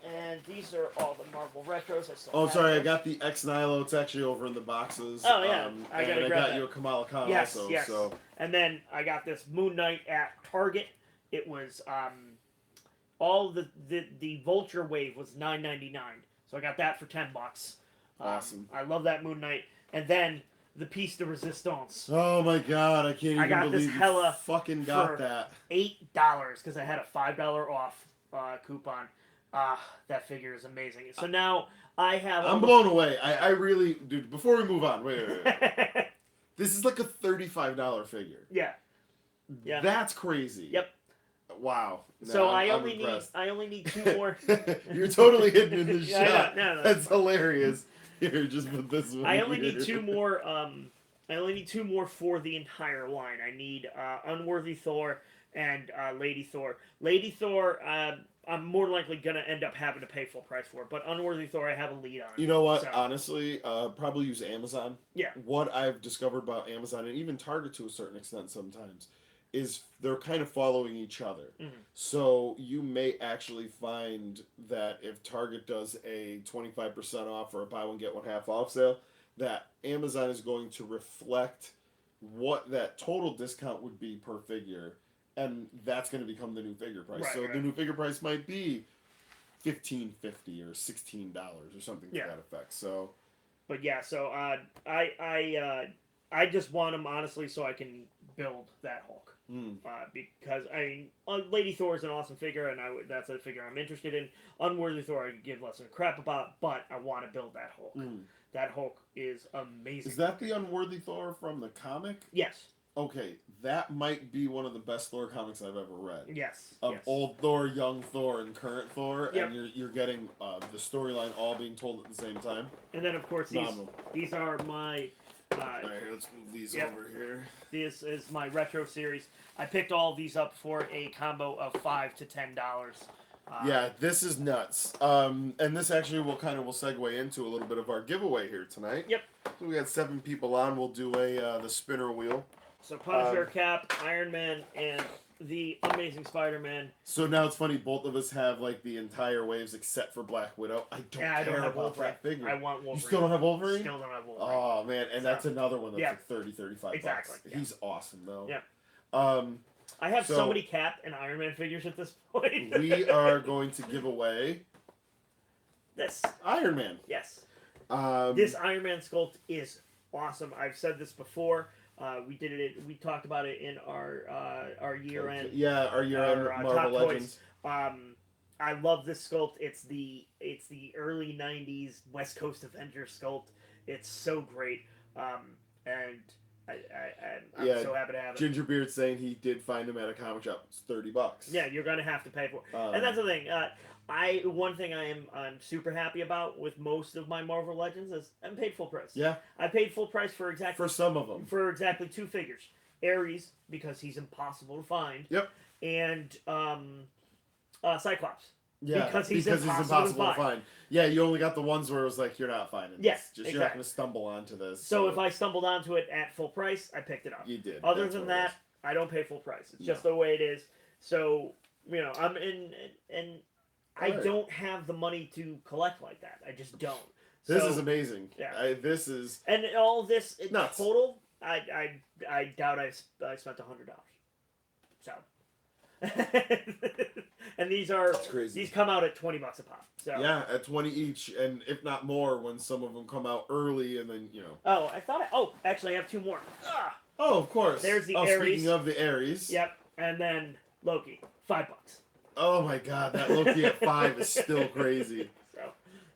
And these are all the Marvel retros. I got the Ex Nihilo. It's actually over in the boxes. Oh yeah, I got you a Kamala Khan also. Yes. So. And then I got this Moon Knight at Target. It was all the Vulture wave was $9.99, so I got that for $10. Awesome. I love that Moon Knight. And then the Piece de Resistance. Oh my god, I can't even believe you fucking got that. $8 because I had a $5 off coupon. That figure is amazing. So now I have... I'm blown away. I really... Dude, before we move on, wait. This is like a $35 figure. Yeah. That's crazy. Yep. Wow. No, so I only need two more. You're totally hidden in the shot. No, that's hilarious. Here, just put this one. I only need two more. I only need two more for the entire line. I need Unworthy Thor and Lady Thor. Lady Thor, I'm more likely gonna end up having to pay full price for, but Unworthy Thor, I have a lead on. You know what? So. Honestly, probably use Amazon. Yeah. What I've discovered about Amazon and even Target to a certain extent sometimes is they're kind of following each other. Mm-hmm. So you may actually find that if Target does a 25% off or a buy one get one half off sale, that Amazon is going to reflect what that total discount would be per figure, and that's going to become the new figure price. The new figure price might be $15.50 or $16 or something to that effect. So, but yeah, so I just want them honestly so I can build that Hulk. Because I mean, Lady Thor is an awesome figure, and that's a figure I'm interested in. Unworthy Thor, I could give less of a crap about, but I want to build that Hulk. That Hulk is amazing. Is that the Unworthy Thor from the comic? Yes. Okay, that might be one of the best Thor comics I've ever read. Yes. Of old Thor, young Thor, and current Thor, yep. and you're getting the storyline all being told at the same time. And then of course these are my. Alright, let's move these over here. This is my retro series. I picked all of these up for a combo of $5 to $10. Yeah, this is nuts. And this actually will segue into a little bit of our giveaway here tonight. Yep. So we got 7 people on. We'll do the spinner wheel. So Punisher, Cap, Iron Man, and the Amazing Spider-Man. So now it's funny, both of us have like the entire waves except for Black Widow. I don't care about Wolverine. that figure. I want Wolverine. You still don't have Wolverine? Still don't have Wolverine. Oh man, and that's another one that's like 30, 35 exactly. bucks. He's awesome though. Yeah. I have so many Cap and Iron Man figures at this point. We are going to give away this Iron Man. Yes. This Iron Man sculpt is awesome. I've said this before. We did it. We talked about it in our year end. Yeah, our year end Marvel Legends. I love this sculpt. It's the early '90s West Coast Avengers sculpt. It's so great, and I'm so happy to have it. Gingerbeard saying he did find him at a comic shop. It's $30. Yeah, you're gonna have to pay for it, and that's the thing. One thing I'm super happy about with most of my Marvel Legends is I'm paid full price. Yeah, I paid full price for some of them for exactly 2 figures. Ares, because he's impossible to find. Yep. And Cyclops. Yeah, because he's impossible to find. Yeah, you only got the ones where it was like, you're not finding this. Yes, Just you're not going to stumble onto this. So if I stumbled onto it at full price, I picked it up. You did. Other than that, I don't pay full price. It's just the way it is. So, I'm in, and I don't have the money to collect like that. I just don't. This is amazing. Yeah. This is... And all this, in nuts. total, I doubt I spent $100. So... and these come out at $20 a pop. So yeah, at 20 each, and if not more when some of them come out early, and then actually I have 2 more. Oh, of course. There's the Ares. Speaking of the Ares. Yep, and then Loki, $5. Oh my God, that Loki at 5 is still crazy.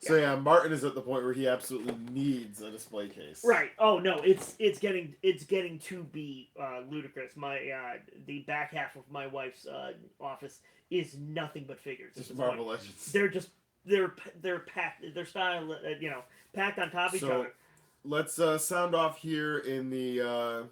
So yeah, Martin is at the point where he absolutely needs a display case. Right. Oh no, it's getting to be ludicrous. My the back half of my wife's office is nothing but figures. Just Marvel Legends. They're packed. They're style, packed on top of each other. Let's sound off here in the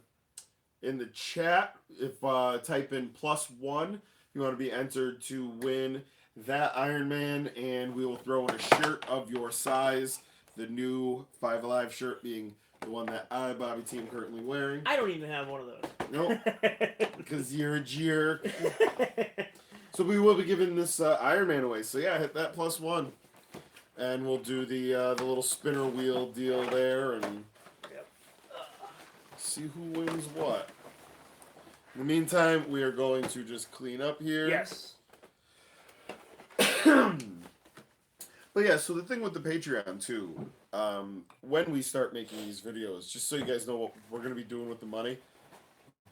chat. If type in +1, you want to be entered to win that Iron Man, and we will throw in a shirt of your size. The new 5Alive shirt being the one that I, Bobby T, am currently wearing. I don't even have one of those. Nope. Because you're a jerk. So we will be giving this Iron Man away. So yeah, hit that +1. And we'll do the little spinner wheel deal there and see who wins what. In the meantime, we are going to just clean up here. Yes. But yeah, so the thing with the Patreon too, when we start making these videos, just so you guys know what we're going to be doing with the money,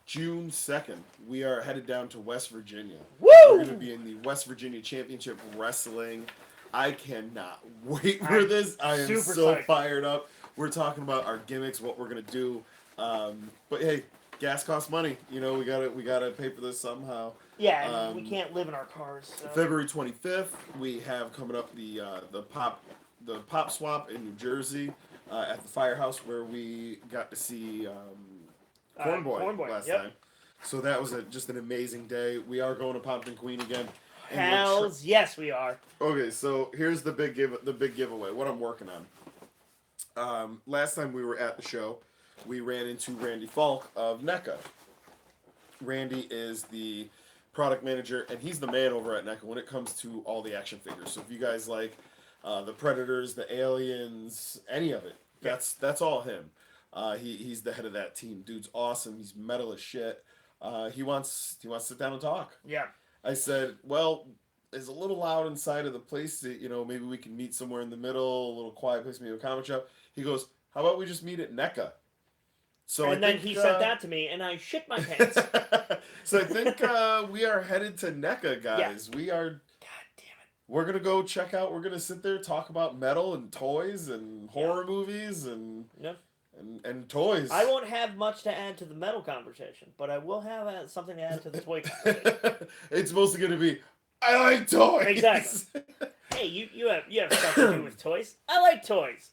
June 2nd, we are headed down to West Virginia. Woo! We're going to be in the West Virginia Championship Wrestling. I cannot wait for this. I am so fired up. We're talking about our gimmicks, what we're going to do. But hey, gas costs money. We gotta pay for this somehow. Yeah, and we can't live in our cars. So. February 25th, we have coming up the pop swap in New Jersey at the Firehouse, where we got to see Cornboy last time. So that was just an amazing day. We are going to Pompton Queen again. Hells yes, we are. Okay, so here's the big giveaway. What I'm working on. Last time we were at the show, we ran into Randy Falk of NECA. Randy is the product manager, and he's the man over at NECA when it comes to all the action figures. So if you guys like the Predators, the Aliens, any of it, that's all him. He's the head of that team. Dude's awesome. He's metal as shit. He wants to sit down and talk. Yeah. I said, well, it's a little loud inside of the place that, maybe we can meet somewhere in the middle, a little quiet place, maybe a comic shop. He goes, how about we just meet at NECA? So then he said that to me, and I shit my pants. So I think we are headed to NECA, guys. Yeah. We are. God damn it. We're gonna go check out. We're gonna sit there, talk about metal and toys and horror movies and toys. I won't have much to add to the metal conversation, but I will have something to add to the toy conversation. It's mostly gonna be, I like toys. Exactly. Hey, you have stuff to do with toys. I like toys.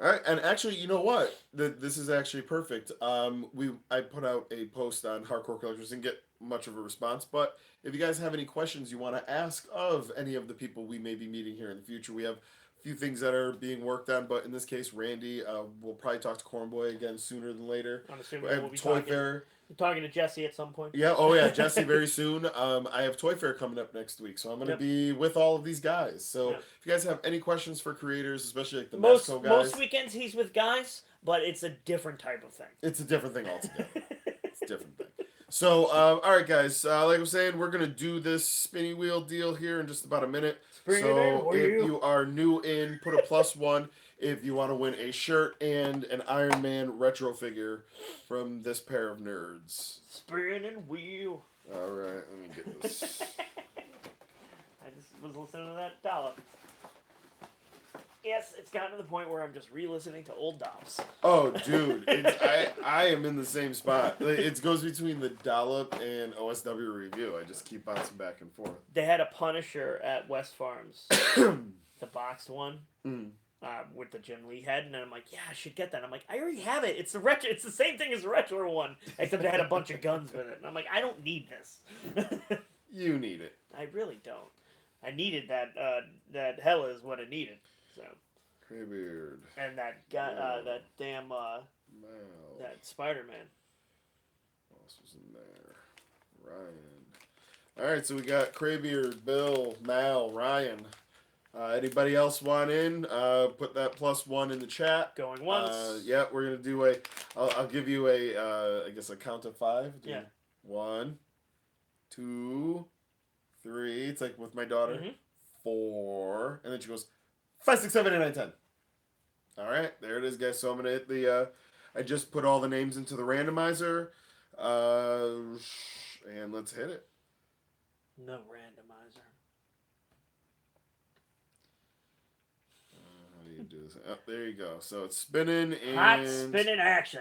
All right, and actually, you know what? This is actually perfect. I put out a post on Hardcore Collectors, didn't get much of a response, but if you guys have any questions you want to ask of any of the people we may be meeting here in the future, we have few things that are being worked on, but in this case, Randy will probably talk to Cornboy again sooner than later. I'm assuming I we'll have be Toy talking, Fair. talking to Jesse at some point. Yeah, oh yeah, Jesse very soon. I have Toy Fair coming up next week, so I'm going to Yep. be with all of these guys. So Yep. if you guys have any questions for creators, especially like the Most Mesco guys, most weekends he's with guys, but it's a different type of thing. it's a different thing altogether. It's a different thing. So, all right, guys. Like I'm saying, we're gonna do this spinny wheel deal here in just about a minute. So, if you are new in, put a +1 if you want to win a shirt and an Iron Man retro figure from this pair of nerds. Spinning wheel. All right, let me get this. I just was listening to that dollop. Yes, it's gotten to the point where I'm just re-listening to old dops. Oh, dude, I am in the same spot. It goes between the dollop and OSW review. I just keep bouncing back and forth. They had a Punisher at West Farms, the boxed one, with the Jim Lee head, and I'm like, yeah, I should get that. I'm like, I already have it. It's the retro. It's the same thing as the retro one, except it had a bunch of guns with it. And I'm like, I don't need this. You need it. I really don't. I needed that. That hell is what I needed. So. Graybeard. And that guy, that damn, Mal. that Spider-Man. What else was in there? Ryan. All right, so we got Graybeard, Bill, Mal, Ryan. Anybody else want in? Put that +1 in the chat. Going once. Yeah, we're gonna do a. I'll give you a. I guess a count of 5. Yeah. 1, 2, 3. It's like with my daughter. 4, and then she goes 5, 6, 7, 8, 9, 10. All right, there it is, guys. So I'm gonna hit the. I just put all the names into the randomizer, and let's hit it. No randomizer. How do you do this? Oh, there you go. So it's spinning and Hot spinning action.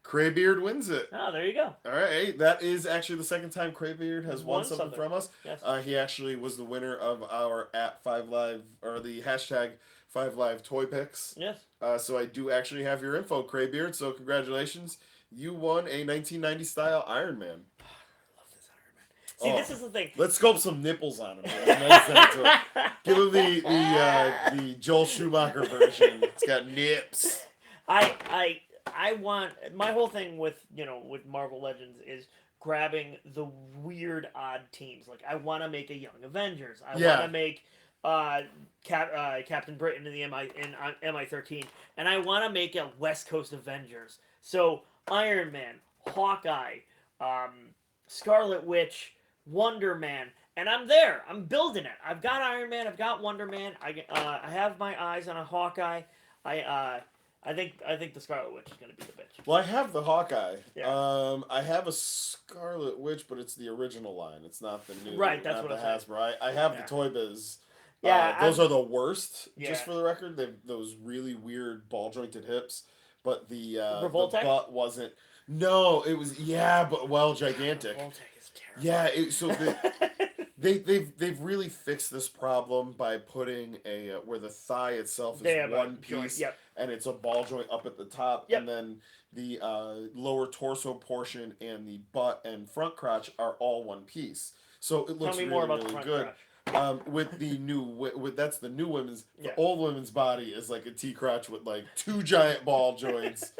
Craybeard wins it. Oh, there you go. All right, hey, that is actually the second time Craybeard has won something from us. Yes. He actually was the winner of our @5Live or the hashtag 5Live toy picks. Yes. So I do actually have your info, Craybeard. So congratulations, you won a 1990 style Iron Man. I love this Iron Man. See, this is the thing. Let's sculpt some nipples on him. Give him the Joel Schumacher version. It's got nips. I want my whole thing with with Marvel Legends is grabbing the weird odd teams. Like I want to make a Young Avengers. I want to make Captain Britain in the MI13, and I want to make a West Coast Avengers. So Iron Man, Hawkeye, Scarlet Witch, Wonder Man, and I'm there. I'm building it. I've got Iron Man. I've got Wonder Man. I have my eyes on a Hawkeye. I think the Scarlet Witch is going to be the bitch. Well, I have the Hawkeye. Yeah. I have a Scarlet Witch, but it's the original line. It's not the new. Right, that's not what the I'm saying. Hasbro. I have the Toy Biz. Yeah, those are the worst. Yeah. Just for the record, they've those really weird ball jointed hips, but the butt wasn't. No, it was but gigantic. Revoltech is terrible. Yeah, they've really fixed this problem by putting a where the thigh itself is one piece, and it's a ball joint up at the top, and then the lower torso portion and the butt and front crotch are all one piece. So it looks really good. With the new, that's the new women's. The old women's body is like a T crotch with like 2 giant ball joints.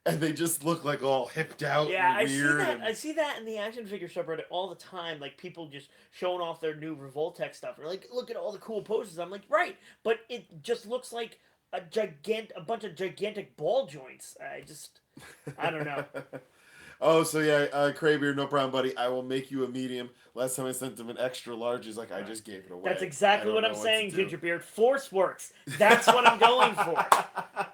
And they just look like all hipped out and weird. I see that in the action figure subreddit all the time. Like people just showing off their new Revoltech stuff. Or like, look at all the cool poses. I'm like, right, but it just looks like a bunch of gigantic ball joints. I don't know. Oh, so Craybeard, no problem, buddy. I will make you a medium. Last time I sent him an extra large, he's like, I just gave it away. That's exactly what I'm saying, Gingerbeard. Force works. That's what I'm going for.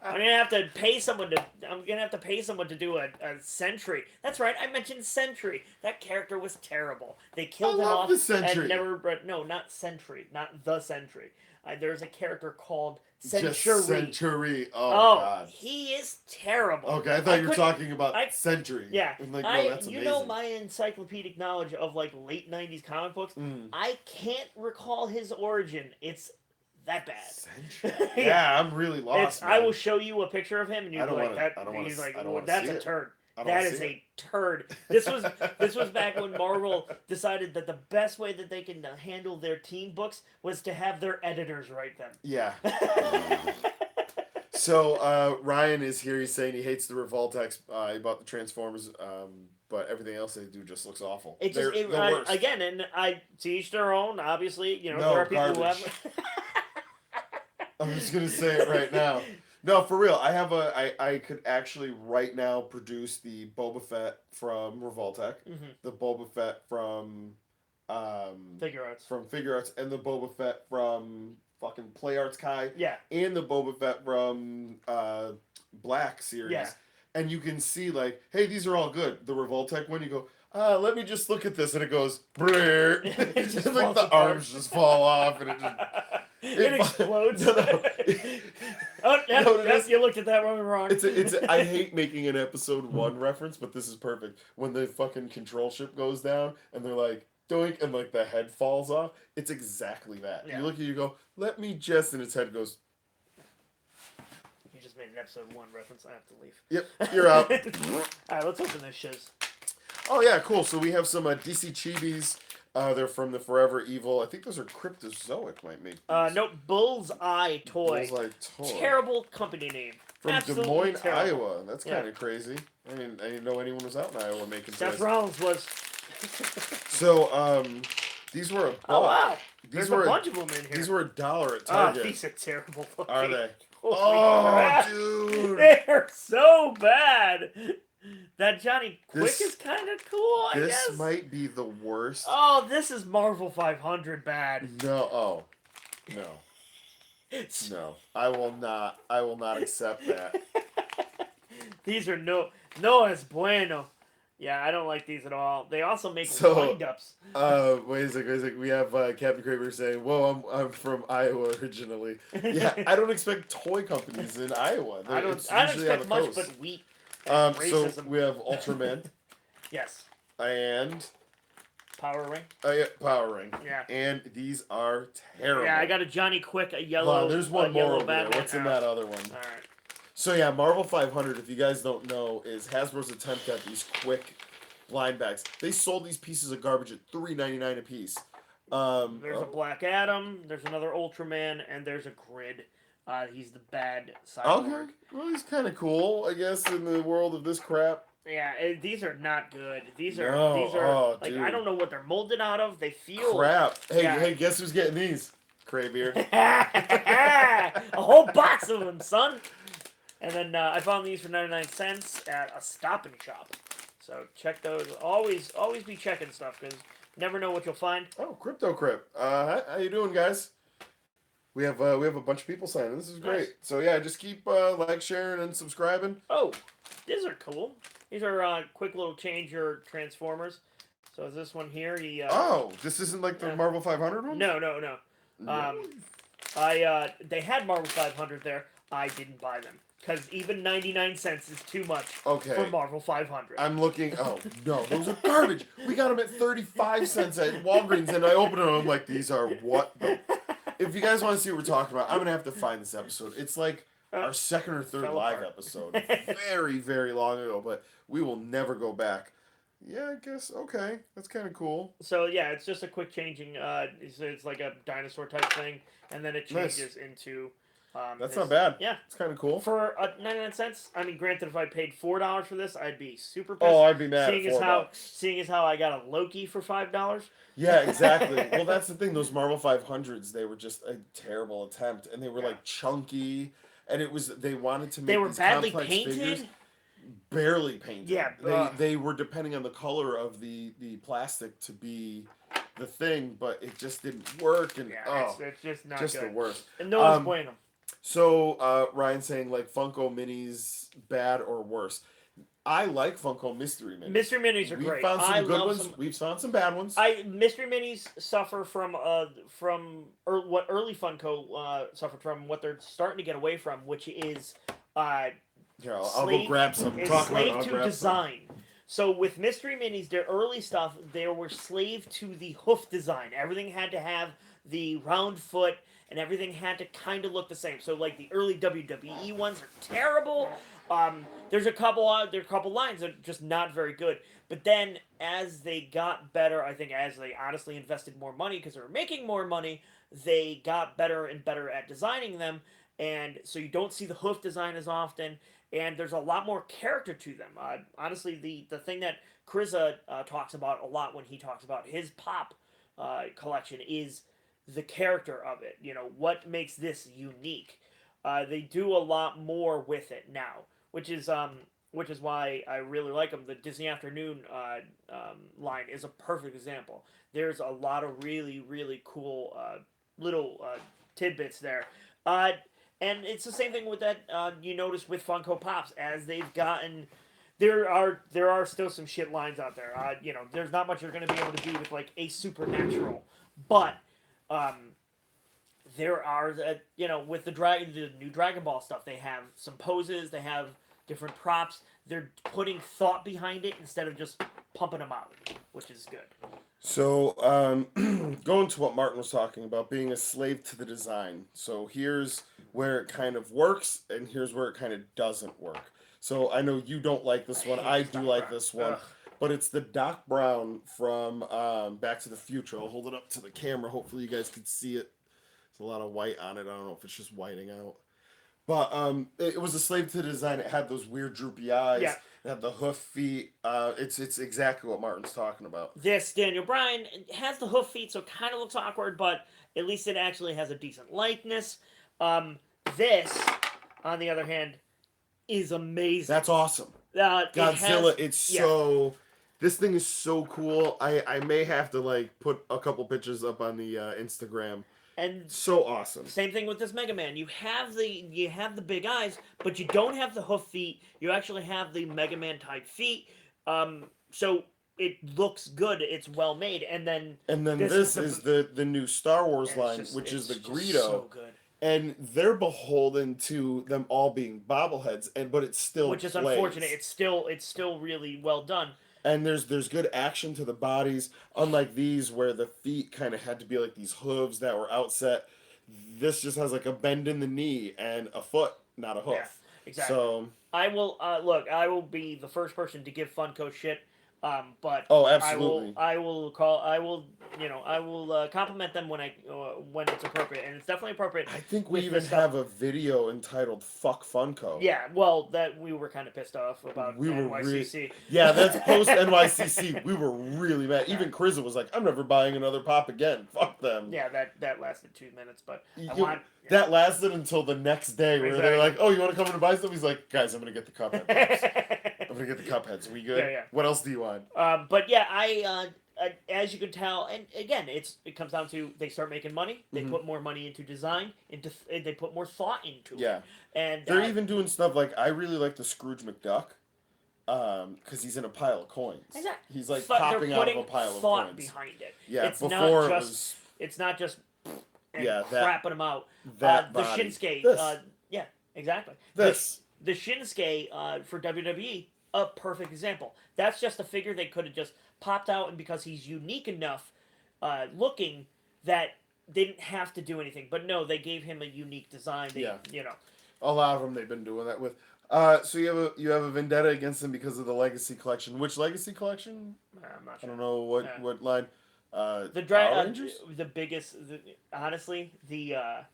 I'm gonna have to pay someone to do a Sentry. That's right, I mentioned Sentry. That character was terrible. They killed him off and never. No, not Sentry, not the Sentry. There's a character called Century. Just Century. Oh, God. He is terrible. Okay, I thought you were talking about Century. Yeah. I'm like, no, that's amazing. My encyclopedic knowledge of like late 90s comic books. I can't recall his origin. It's that bad. Century? Yeah, I'm really lost. I will show you a picture of him and you're like, that's a turd. I don't That is see a turd. This was back when Marvel decided that the best way that they can handle their team books was to have their editors write them. Yeah. So Ryan is here. He's saying he hates the Revoltex. He bought the Transformers, but everything else they do just looks awful. They're the worst. Again, and I to each their own. Obviously, No, there are people garbage. who have. I'm just gonna say it right now. No, for real. I could actually right now produce the Boba Fett from Revoltech, the Boba Fett from Figure Arts, and the Boba Fett from fucking Play Arts Kai. Yeah. And the Boba Fett from Black series. Yeah. And you can see like, hey, these are all good. The Revoltech one, you go, let me just look at this, and it goes, brrr. It just like the arms just fall off, and it just. It explodes. No. Oh, yeah, yes, you looked at that one wrong. I hate making an episode 1 reference, but this is perfect. When the fucking control ship goes down, and they're like, doink, and like the head falls off, it's exactly that. Yeah. You look at you go, let me just, and its head goes. You just made an episode 1 reference. I have to leave. Yep, you're out. Alright, let's open this shiz. Oh yeah, cool. So we have some DC Chibis. They're from the Forever Evil. I think those are Cryptozoic, might make these. No, Bullseye Toy. Bullseye Toy. Terrible company name. From Absolutely Des Moines, terrible. Iowa. That's kind of crazy. I didn't know anyone was out in Iowa making Seth toys. Rollins was. So, these were a buck. Oh wow! These There's were a bunch of them in here. These were $1 at Oh, Target. these are terrible looking. Are they? Holy Oh, crap. dude! They're so bad. That Johnny Quick is kind of cool, I guess. This might be the worst. Oh, this is Marvel 500 bad. No, no. I will not accept that. These are no es bueno. Yeah, I don't like these at all. They also make wind-ups. Wait a second. We have Captain Kramer saying, "Whoa, I'm from Iowa originally." Yeah, I don't expect toy companies in Iowa. I don't expect much but wheat. So we have Ultraman. Yes. And Power Ring. Yeah, Power Ring. Yeah. And these are terrible. Yeah, I got a Johnny Quick, a yellow. There's one more over Batman. there. What's in that other one? All right. So yeah, Marvel 500, if you guys don't know, is Hasbro's attempt at these quick blind bags. They sold these pieces of garbage at $3.99 a piece. There's a Black Adam, there's another Ultraman, and there's a Grid. He's the bad cyborg. Okay, well he's kind of cool, I guess, in the world of this crap. Yeah, these are not good. These are like dude. I don't know what they're molded out of. They feel crap. Hey, guess who's getting these? Craybeard. A whole box of them, son. And then I found these for 99 cents at a Stop and Shop. So check those. Always be checking stuff because never know what you'll find. Oh, Crypto Crypt. How you doing, guys? We have a bunch of people signing. This is great. Nice. So yeah, just keep sharing, and subscribing. Oh, these are cool. These are quick little changer Transformers. So is this one here? This isn't like the Marvel 500 one? No. They had Marvel 500 there. I didn't buy them. Because even 99 cents is too much for Marvel 500. I'm looking. Oh, no. Those are garbage. We got them at 35 cents at Walgreens, and I opened them. I'm like, these are what the... If you guys want to see what we're talking about, I'm going to have to find this episode. It's like our second or third live episode. Very, very long ago, but we will never go back. Yeah, I guess. Okay. That's kind of cool. So, yeah, it's just a quick changing. It's like a dinosaur type thing, and then it changes into... That's not bad. Yeah. It's kind of cool. For 99 cents, I mean, granted, if I paid $4 for this, I'd be super pissed. Oh, I'd be mad seeing at $4. Seeing as how I got a Loki for $5. Yeah, exactly. Well, that's the thing. Those Marvel 500s, they were just a terrible attempt. And they were, like, chunky. And it was, they wanted to make They were these badly complex painted? figures. Barely painted. Yeah. They were depending on the color of the plastic to be the thing, but it just didn't work. And, it's just not just good. the worst. And no one's playing them. So, Ryan saying, like, Funko Minis, bad or worse. I like Funko Mystery Minis. Mystery Minis are great. We've found some good ones. We've found some bad ones. Mystery Minis suffer from what early Funko suffered from, what they're starting to get away from, which is Here, I'll go grab some. Slave to design. So with Mystery Minis, their early stuff, they were slave to the hoof design. Everything had to have the round foot, and everything had to kind of look the same. So, like, the early WWE ones are terrible. There's a couple lines that are just not very good. But then as they got better, I think as they honestly invested more money because they were making more money, they got better and better at designing them, and so you don't see the hoof design as often, and there's a lot more character to them. Honestly, the thing that Kriza talks about a lot when he talks about his pop collection is the character of it. You know, what makes this unique. They do a lot more with it now, which is why I really like them. The Disney Afternoon line is a perfect example. There's a lot of really cool little tidbits there. Uh, and it's the same thing with that. You notice with Funko Pops as they've gotten. There are still some shit lines out there. You know, there's not much you're going to be able to do with like a supernatural, but um, there are you know, with the new Dragon Ball stuff, they have some poses, they have different props. They're putting thought behind it instead of just pumping them out, which is good. So, going to what Martin was talking about, being a slave to the design. So here's where it kind of works, and here's where it kind of doesn't work. So I know you don't like this one. I do like this one. Ugh. But it's the Doc Brown from Back to the Future. I'll hold it up to the camera. Hopefully you guys can see it. There's a lot of white on it. I don't know if it's just whiting out. But it was a slave to the design. It had those weird droopy eyes. Yeah. It had the hoof feet. It's exactly what Martin's talking about. This Daniel Bryan has the hoof feet, so it kind of looks awkward, but at least it actually has a decent likeness. This, on the other hand, is amazing. That's awesome. Godzilla, it's so... This thing is so cool. I may have to like put a couple pictures up on the Instagram. And so awesome. Same thing with this Mega Man. You have the big eyes, but you don't have the hoof feet. You actually have the Mega Man type feet. So it looks good. It's well made. And then this is the new Star Wars line, which is the Greedo. So good. And they're beholden to them all being bobbleheads, but it's still which is plays. Unfortunate. It's still really well done. And there's good action to the bodies, unlike these where the feet kind of had to be like these hooves that were outset. This just has like a bend in the knee and a foot, not a hoof. Yeah, exactly. So I will look. I will be the first person to give Funko shit. But oh, absolutely. I will compliment them when it's appropriate, and it's definitely appropriate. I think we even have a video entitled "Fuck Funko." Yeah, well, that we were kind of pissed off about NYCC. Yeah, that's post NYCC. We were really mad. Even Kriza was like, "I'm never buying another pop again. Fuck them." Yeah, that lasted 2 minutes, but that lasted until the next day where they're like, "Oh, you want to come in and buy some?" He's like, "Guys, I'm gonna get the Cuphead box. I'm gonna get the Cupheads. Are we good? Yeah. What else do you want?" But yeah, as you can tell, and again, it comes down to they start making money. They put more money into design, they put more thought into it. Yeah, and they're even doing stuff like I really like the Scrooge McDuck, because he's in a pile of coins. Exactly. He's like popping out of a pile of coins. Behind it. Yeah, it's before it's not just crapping them out. The Shinsuke. Yeah, exactly. The Shinsuke for WWE, a perfect example. That's just a figure they could have just popped out, and because he's unique enough looking that they didn't have to do anything. But no, they gave him a unique design. A lot of them they've been doing that with. So you have a vendetta against them because of the Legacy Collection. Which Legacy Collection? I'm not sure. I don't know what line. The Power Rangers? The biggest, honestly, the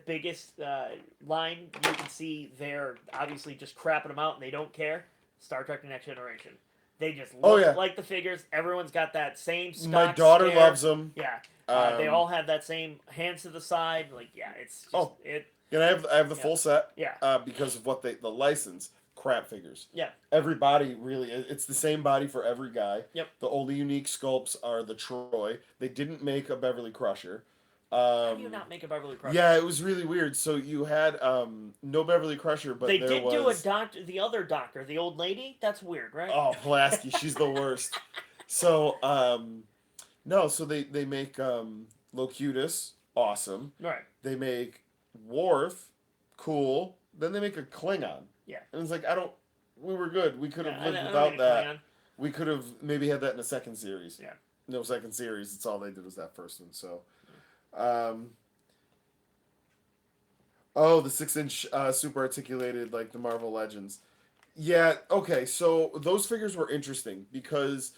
biggest line you can see, they're obviously just crapping them out and they don't care. Star Trek: The Next Generation. They just look like the figures. Everyone's got that same stock My daughter loves them. Yeah. They all have that same hands to the side. Like, yeah, it's just, And I have the full set. Yeah. Because of what the license. Crap figures. Yeah. Every body really, it's the same body for every guy. Yep. The only unique sculpts are the Troy. They didn't make a Beverly Crusher. How do you not make a Beverly Crusher? Yeah, it was really weird. So you had no Beverly Crusher, but they did do a doctor, the other doctor, the old lady. That's weird, right? Oh, Pulaski, she's the worst. So no, so they make Locutus, awesome. Right. They make Worf, cool. Then they make a Klingon. Yeah. And it's like we were good. We could have lived without that. Klingon. We could have maybe had that in a second series. Yeah. No second series. It's all they did was that first one. So, Oh, the 6-inch super articulated like the Marvel Legends. Yeah, okay, so those figures were interesting because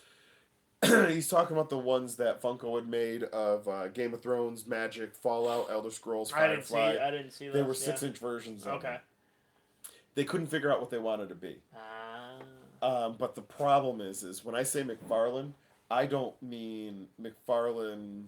he's talking about the ones that Funko had made of Game of Thrones, Magic, Fallout, Elder Scrolls, Firefly. I didn't see They were those. Yeah. 6-inch versions of Okay. them. They couldn't figure out what they wanted to be. Ah. But the problem is when I say McFarlane, I don't mean McFarlane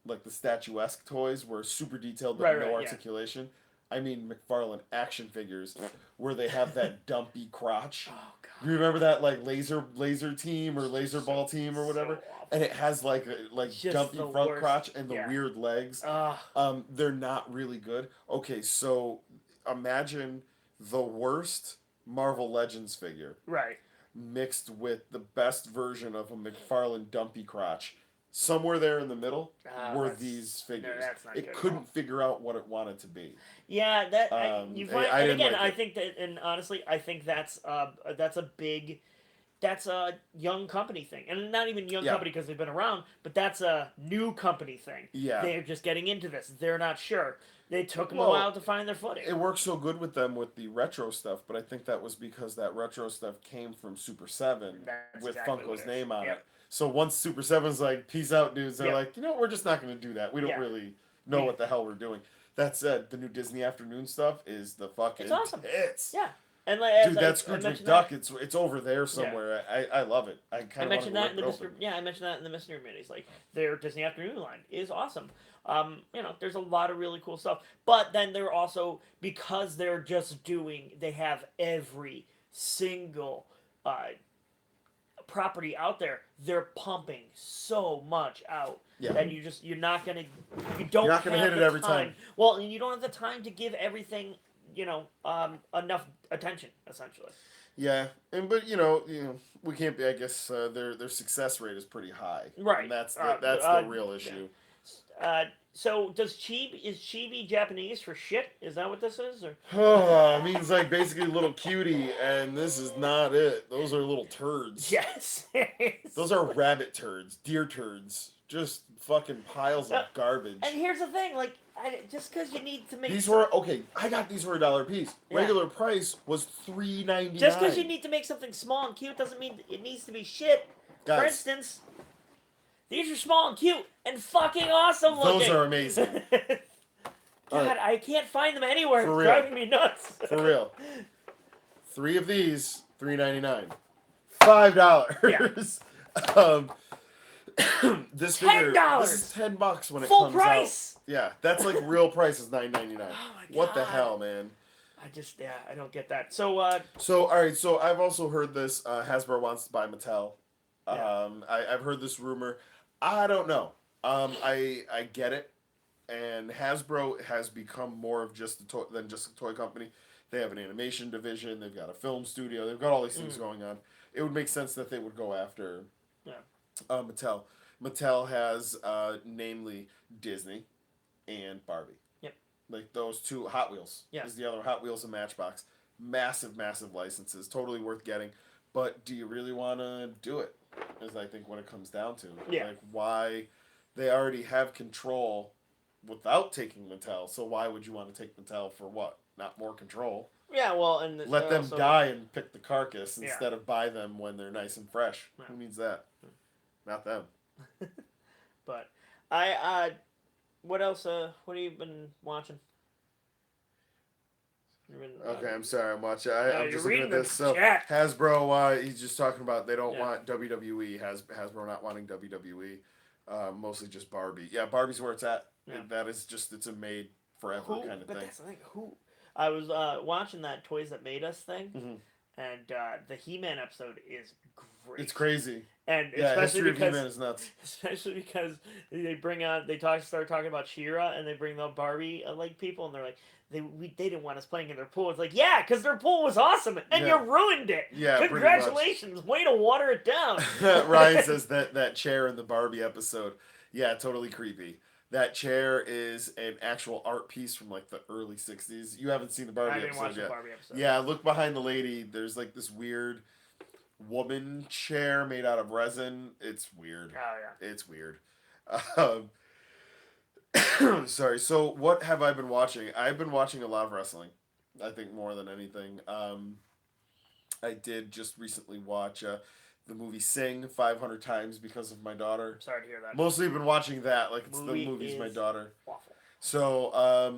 like the statuesque toys were super detailed but Right. no Right. Yeah. articulation. I mean McFarlane action figures where they have that dumpy crotch. Oh You god. remember that like laser team or laser ball team or whatever? So awful. And it has like Just dumpy the front worst. crotch and the Yeah. weird legs. Ugh. They're not really good. Okay, so imagine the worst Marvel Legends figure Right. mixed with the best version of a McFarlane dumpy crotch. Somewhere there in the middle were these No, figures. that's not It good at couldn't all. figure out what it wanted to be. Yeah, you find, I and didn't again, like I it. think that, and honestly, I think that's a big, that's a young company thing, and not even young Yeah. company because they've been around, but that's a new company thing. Yeah. They're just getting into this. They're not sure. They took them a Well, while to find their footing. It worked so good with them with the retro stuff, but I think that was because that retro stuff came from Super 7 That's with exactly what Funko's it is. name on Yep. it. So once Super 7's like, peace out, dudes, they're Yep. like, you know, we're just not going to do that. We don't Yeah. really know what the hell we're doing. That said, the new Disney Afternoon stuff is the fucking It's awesome. tits. Yeah, and like Dude, that Scrooge McDuck, it's over there somewhere. I love it. I I kind of mentioned that in the open. I mentioned that in the Mystery Minis. Like their Disney Afternoon line is awesome. There's a lot of really cool stuff. But then they're also, because they're just they have every single property out there. They're pumping so much out that you're not gonna You're not gonna hit it every time. Well, and you don't have the time to give everything enough attention essentially. Yeah, but we can't be. I guess their success rate is pretty high. Right. And that's the real issue. So is Chibi Japanese for shit? Is that what this is? Or? Oh, it means like basically little cutie, and this is not it. Those are little turds. Yes. Those are rabbit turds, deer turds, just fucking piles of garbage. And here's the thing, like, just because you need to make these were okay. I got these for $1 a piece. Regular price was $3.99. Just because you need to make something small and cute doesn't mean it needs to be shit. Guys, for instance, these are small and cute and fucking awesome looking. Those are amazing. God, right. I can't find them anywhere. For it's real. driving me nuts. For real. 3 of these, $3.99. $5. Yeah. This figure, $10. this is $10 when it Full comes price. out. Yeah, that's like real price is $9.99. Oh my God. What the hell, man? I don't get that. So all right, so I've also heard this. Hasbro wants to buy Mattel. Yeah. I've heard this rumor. I don't know. I get it, and Hasbro has become more of just than just a toy company. They have an animation division. They've got a film studio. They've got all these things going on. It would make sense that they would go after Mattel. Mattel has namely Disney and Barbie. Yep. Like those two. Hot Wheels is the other. Hot Wheels and Matchbox. Massive licenses. Totally worth getting. But do you really want to do it? Is I think what it comes down to. Yeah. Like why they already have control without taking Mattel. So why would you want to take Mattel for what? Not more control. Yeah, well, and let them die and pick the carcass instead of buy them when they're nice and fresh. Yeah. Who needs that? Not them. But what else? What have you been watching? Okay, I'm sorry. I'm watching. I'm just looking at this. So chat. Hasbro, he's just talking about they don't want WWE. Hasbro not wanting WWE. Mostly just Barbie. Yeah, Barbie's where it's at. Yeah. That is just it's a made forever kind of thing. That's the thing. I was watching that Toys That Made Us thing, and the He-Man episode is great. It's crazy. And especially because He-Man is nuts. Especially because they start talking about She-Ra, and they bring the Barbie like people, and they're like, they didn't want us playing in their pool. It's like, yeah, because their pool was awesome, and you ruined it. Yeah, congratulations, way to water it down. Ryan says that chair in the Barbie episode, yeah, totally creepy. That chair is an actual art piece from like the early '60s. You haven't seen the Barbie episode yet. I didn't watch the Barbie episode. Yeah, look behind the lady. There's like this weird woman chair made out of resin. It's weird. Oh yeah, it's weird. Sorry. So what have I been watching? I've been watching a lot of wrestling. I think more than anything. I did just recently watch the movie Sing 500 times because of my daughter. I'm sorry to hear that. Mostly been watching that. Like, it's the Movie movies my is daughter. awful. So,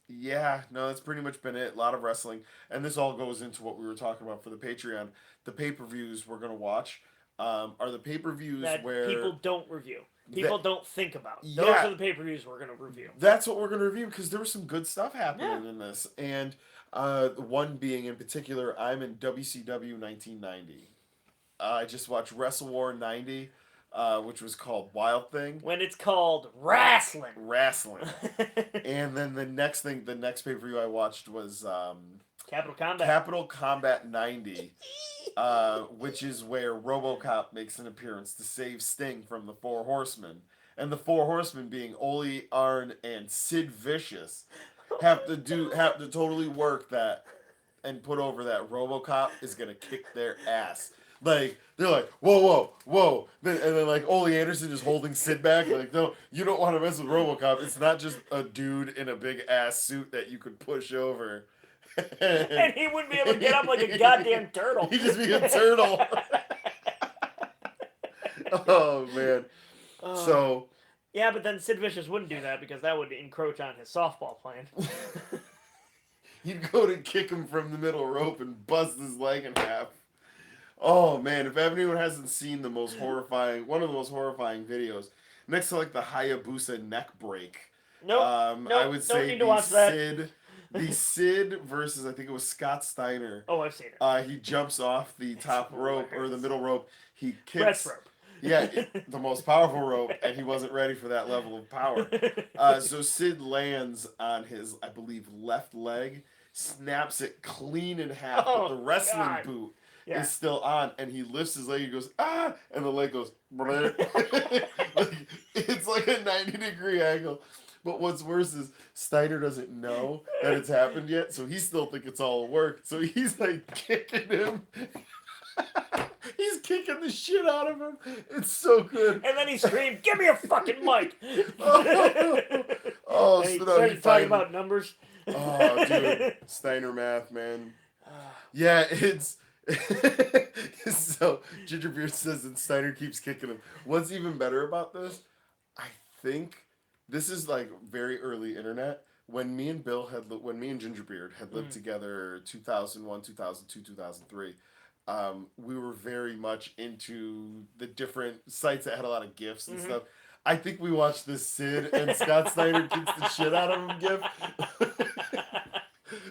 yeah, no, that's pretty much been it. A lot of wrestling. And this all goes into what we were talking about for the Patreon. The pay per views we're going to watch are the pay per views That where. people don't review. People That, don't think about. Those yeah, are the pay-per-views we're going to review. that's what we're going to review because there was some good stuff happening Yeah. in this. And one being in particular, I'm in WCW 1990. I just watched Wrestle War 90, which was called Wild Thing. When it's called wrestling. Wrestling. And then the next pay per view I watched was Capital Combat 90, which is where RoboCop makes an appearance to save Sting from the Four Horsemen. And the Four Horsemen being Ole, Arn, and Sid Vicious have to totally work that and put over that RoboCop is gonna kick their ass. Like, they're like, whoa, whoa, whoa. And then, like, Ole Anderson is holding Sid back. Like, no, you don't want to mess with RoboCop. It's not just a dude in a big ass suit that you could push over. And he wouldn't be able to get up like a goddamn turtle. He'd just be a turtle. Oh, man. So. Yeah, but then Sid Vicious wouldn't do that because that would encroach on his softball plan. He'd go to kick him from the middle rope and bust his leg in half. Oh man, if anyone hasn't seen one of the most horrifying videos, next to like the Hayabusa neck break. Nope. I would say need to watch that. The Sid versus, I think it was Scott Steiner. Oh, I've seen it. He jumps off the top rope or the middle rope. He kicks. Breast rope. Yeah, the most powerful rope, and he wasn't ready for that level of power. So Sid lands on his, I believe, left leg, snaps it clean in half, but the wrestling boot is still on, and he lifts his leg and goes, ah, and the leg goes, like, it's like a 90-degree angle. But what's worse is Steiner doesn't know that it's happened yet, so he still thinks it's all work. So he's like kicking him. He's kicking the shit out of him. It's so good. And then he screamed, "Give me a fucking mic!" Oh, and he so started talking about numbers. Oh, dude. Steiner math, man. Yeah, it's... So, Gingerbeard says that Steiner keeps kicking him. What's even better about this, I think, this is like very early internet. When me and Gingerbeard had lived together 2001, 2002, 2003, we were very much into the different sites that had a lot of GIFs and stuff. I think we watched this Sid and Scott Steiner kicks the shit out of him GIF.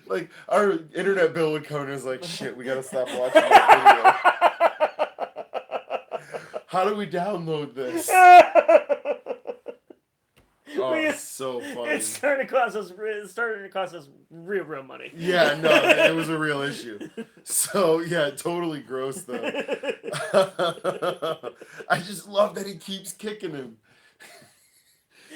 Like, our internet bill would come and it was like, shit, we gotta stop watching this video. How do we download this? Oh, it's so funny. It's starting to cost us real money. Yeah, no, it was a real issue. So, yeah, totally gross, though. I just love that he keeps kicking him.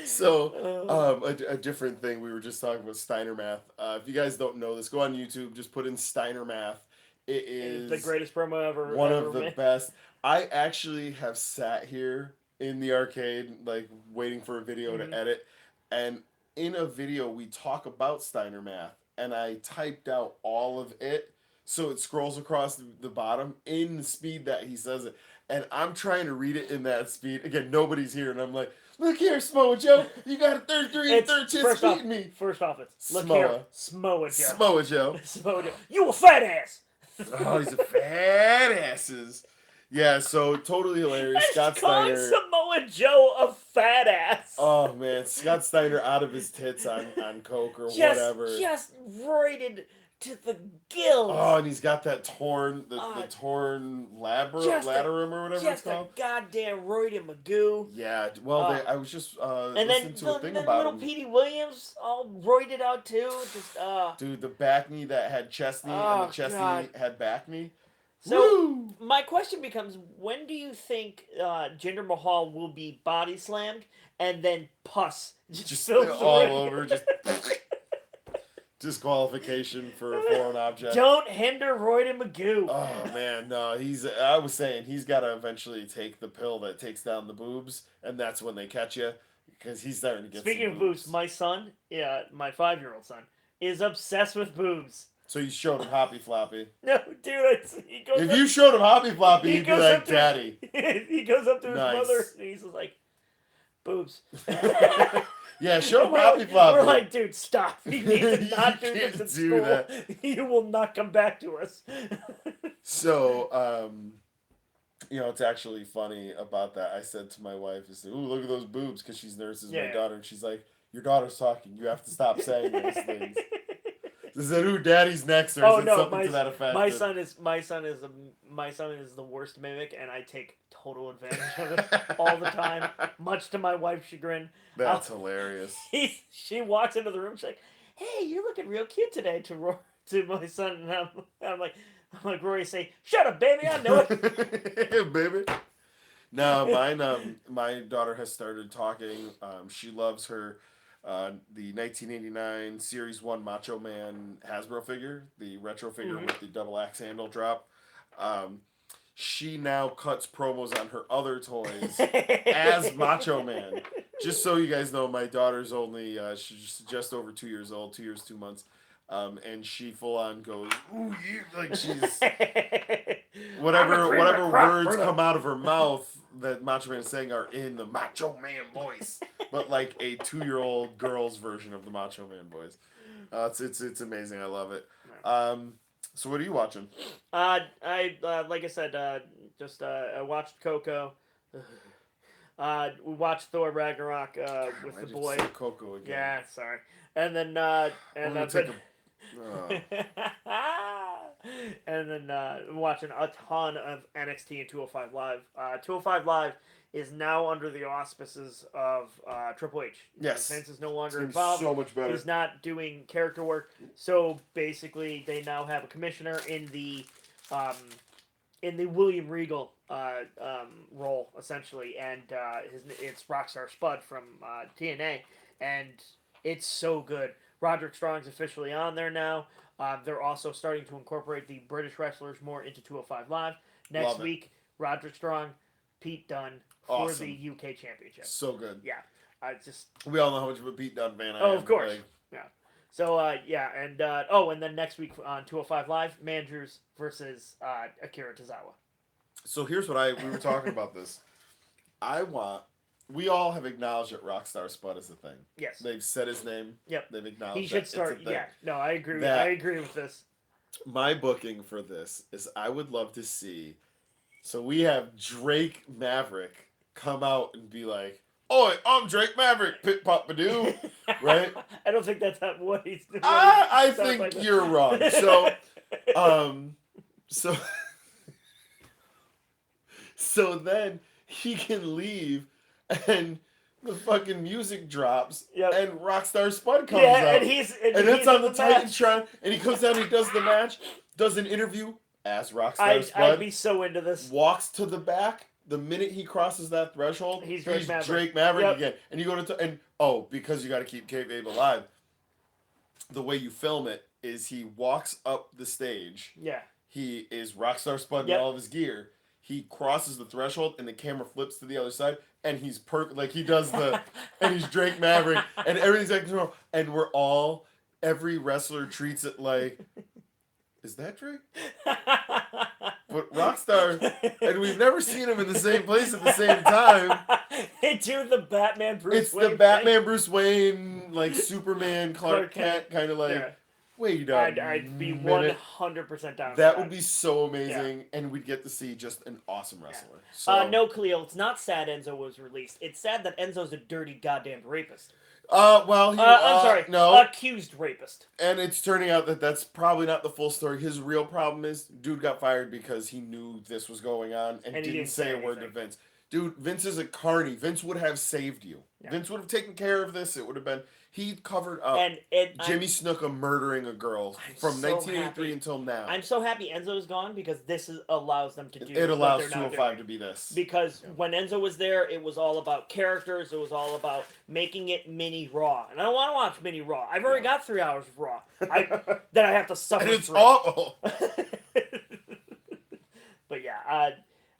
So, a different thing, we were just talking about Steiner math. If you guys don't know this, go on YouTube, just put in Steiner math. It is the greatest promo ever. One of the best. I actually have sat here in the arcade, like, waiting for a video to edit, and in a video, we talk about Steiner math, and I typed out all of it, so it scrolls across the bottom in the speed that he says it, and I'm trying to read it in that speed. Again, nobody's here, and I'm like, look here, Samoa Joe, you got a 33 and third chance beating me. First off, it's look here, Samoa Joe. Samoa Joe. Samoa Joe. You a fat ass! Oh, he's a fat asses. Yeah, so totally hilarious. Scott Steiner. Samoa Joe a fat ass. Oh man, Scott Steiner out of his tits on coke or whatever. Just roided to the gills. Oh, and he's got that torn the torn laterum or whatever it's called. Just a goddamn roided Magoo. Yeah, well, I was just and listening to a thing about little him. Petey Williams all roided out too. Just dude, the back knee that had chest knee and the chest knee had back knee. So, woo! My question becomes, when do you think Jinder Mahal will be body slammed and then pus just all over, just disqualification for a foreign object. Don't hinder Royd and Magoo. Oh, man, no, I was saying, he's got to eventually take the pill that takes down the boobs, and that's when they catch you. because he's starting to get. Speaking of boobs, my son, my 5-year-old son, is obsessed with boobs. So you showed him Hoppy Floppy. No, dude, he goes. If you showed him Hoppy Floppy, he'd be like, "Daddy." He goes up to his Nice. mother and he's just like, "Boobs." Yeah, show him Hoppy Floppy. We're like, dude, stop. You need to not do this at do school. that. You will not come back to us. So, it's actually funny about that. I said to my wife, I said, "Ooh, look at those boobs," because she's nurses my daughter, and she's like, "Your daughter's talking. You have to stop saying those things." Is that "Ooh, Daddy's next," or is it something to that effect? My son is the worst mimic, and I take total advantage of it all the time, much to my wife's chagrin. That's hilarious. She walks into the room, she's like, "Hey, you're looking real cute today," to my son, and I'm like, Rory, say, "Shut up, baby, I know it." Baby. No, mine. My daughter has started talking. She loves her. The 1989 Series 1 Macho Man Hasbro figure, the retro figure with the double axe handle drop. She now cuts promos on her other toys as Macho Man. Just so you guys know, my daughter's only, she's just over 2 years old, 2 years, 2 months. And she full on goes, "Ooh, you," like she's, whatever words come out of her mouth that Macho Man is saying are in the Macho Man voice, but like a 2-year-old girl's version of the Macho Man voice. It's amazing. I love it. So what are you watching? I like I said, I watched Coco. We watched Thor Ragnarok with the boy. Coco again. Yeah, sorry. And then I've been. And then watching a ton of NXT and 205 Live. 205 Live is now under the auspices of Triple H. Yes. Vince is no longer involved. So much better. He's not doing character work. So basically, they now have a commissioner in the William Regal role, essentially, and it's Rockstar Spud from TNA, and it's so good. Roderick Strong's officially on there now. They're also starting to incorporate the British wrestlers more into 205 Live. Next week, Roderick Strong, Pete Dunne for the UK Championship. So good. Yeah. We all know how much of a Pete Dunne fan I am. Oh, of course. Yeah. So, and then next week on 205 Live, Mandrews versus Akira Tozawa. So here's what we were talking about this. We all have acknowledged that Rockstar Spud is a thing. Yes. They've said his name. Yep. They've acknowledged he should start. Yeah. No, I agree. I agree with this. My booking for this is I would love to see. So we have Drake Maverick come out and be like, "Oi, I'm Drake Maverick, pit pop badoo," right? I don't think that's what he's doing. I think like you're wrong. So then he can leave. And the fucking music drops, and Rockstar Spud comes out. And it's on the Titantron, and he comes out and he does the match, does an interview as Rockstar Spud. I'd be so into this. Walks to the back. The minute he crosses that threshold, he's Drake Maverick again. And you go to because you got to keep kayfabe alive. The way you film it is he walks up the stage. Yeah. He is Rockstar Spud in all of his gear. He crosses the threshold, and the camera flips to the other side, and he's he does and he's Drake Maverick, and everything's like normal, and every wrestler treats it like, is that Drake? But Rockstar, and we've never seen him in the same place at the same time. They do the Batman Bruce Wayne. It's the Batman Bruce Wayne, like Superman Clark Kent, kind of like. Yeah. Wait I'd be 100% down. That would be so amazing, and we'd get to see just an awesome wrestler. So. No, Khalil, it's not sad Enzo was released. It's sad that Enzo's a dirty goddamn rapist. I'm sorry. No. Accused rapist. And it's turning out that that's probably not the full story. His real problem is, dude got fired because he knew this was going on and didn't say a word to Vince. Dude, Vince is a carny. Vince would have saved you. Yeah. Vince would have taken care of this. It would have been... He covered up Jimmy Snuka murdering a girl from 1983 until now. I'm so happy Enzo's gone because this allows them to do it allows 205 to be this. Because when Enzo was there, it was all about characters. It was all about making it mini Raw. And I don't want to watch mini Raw. I've already got 3 hours of Raw. That I have to suffer and it's awful. But yeah,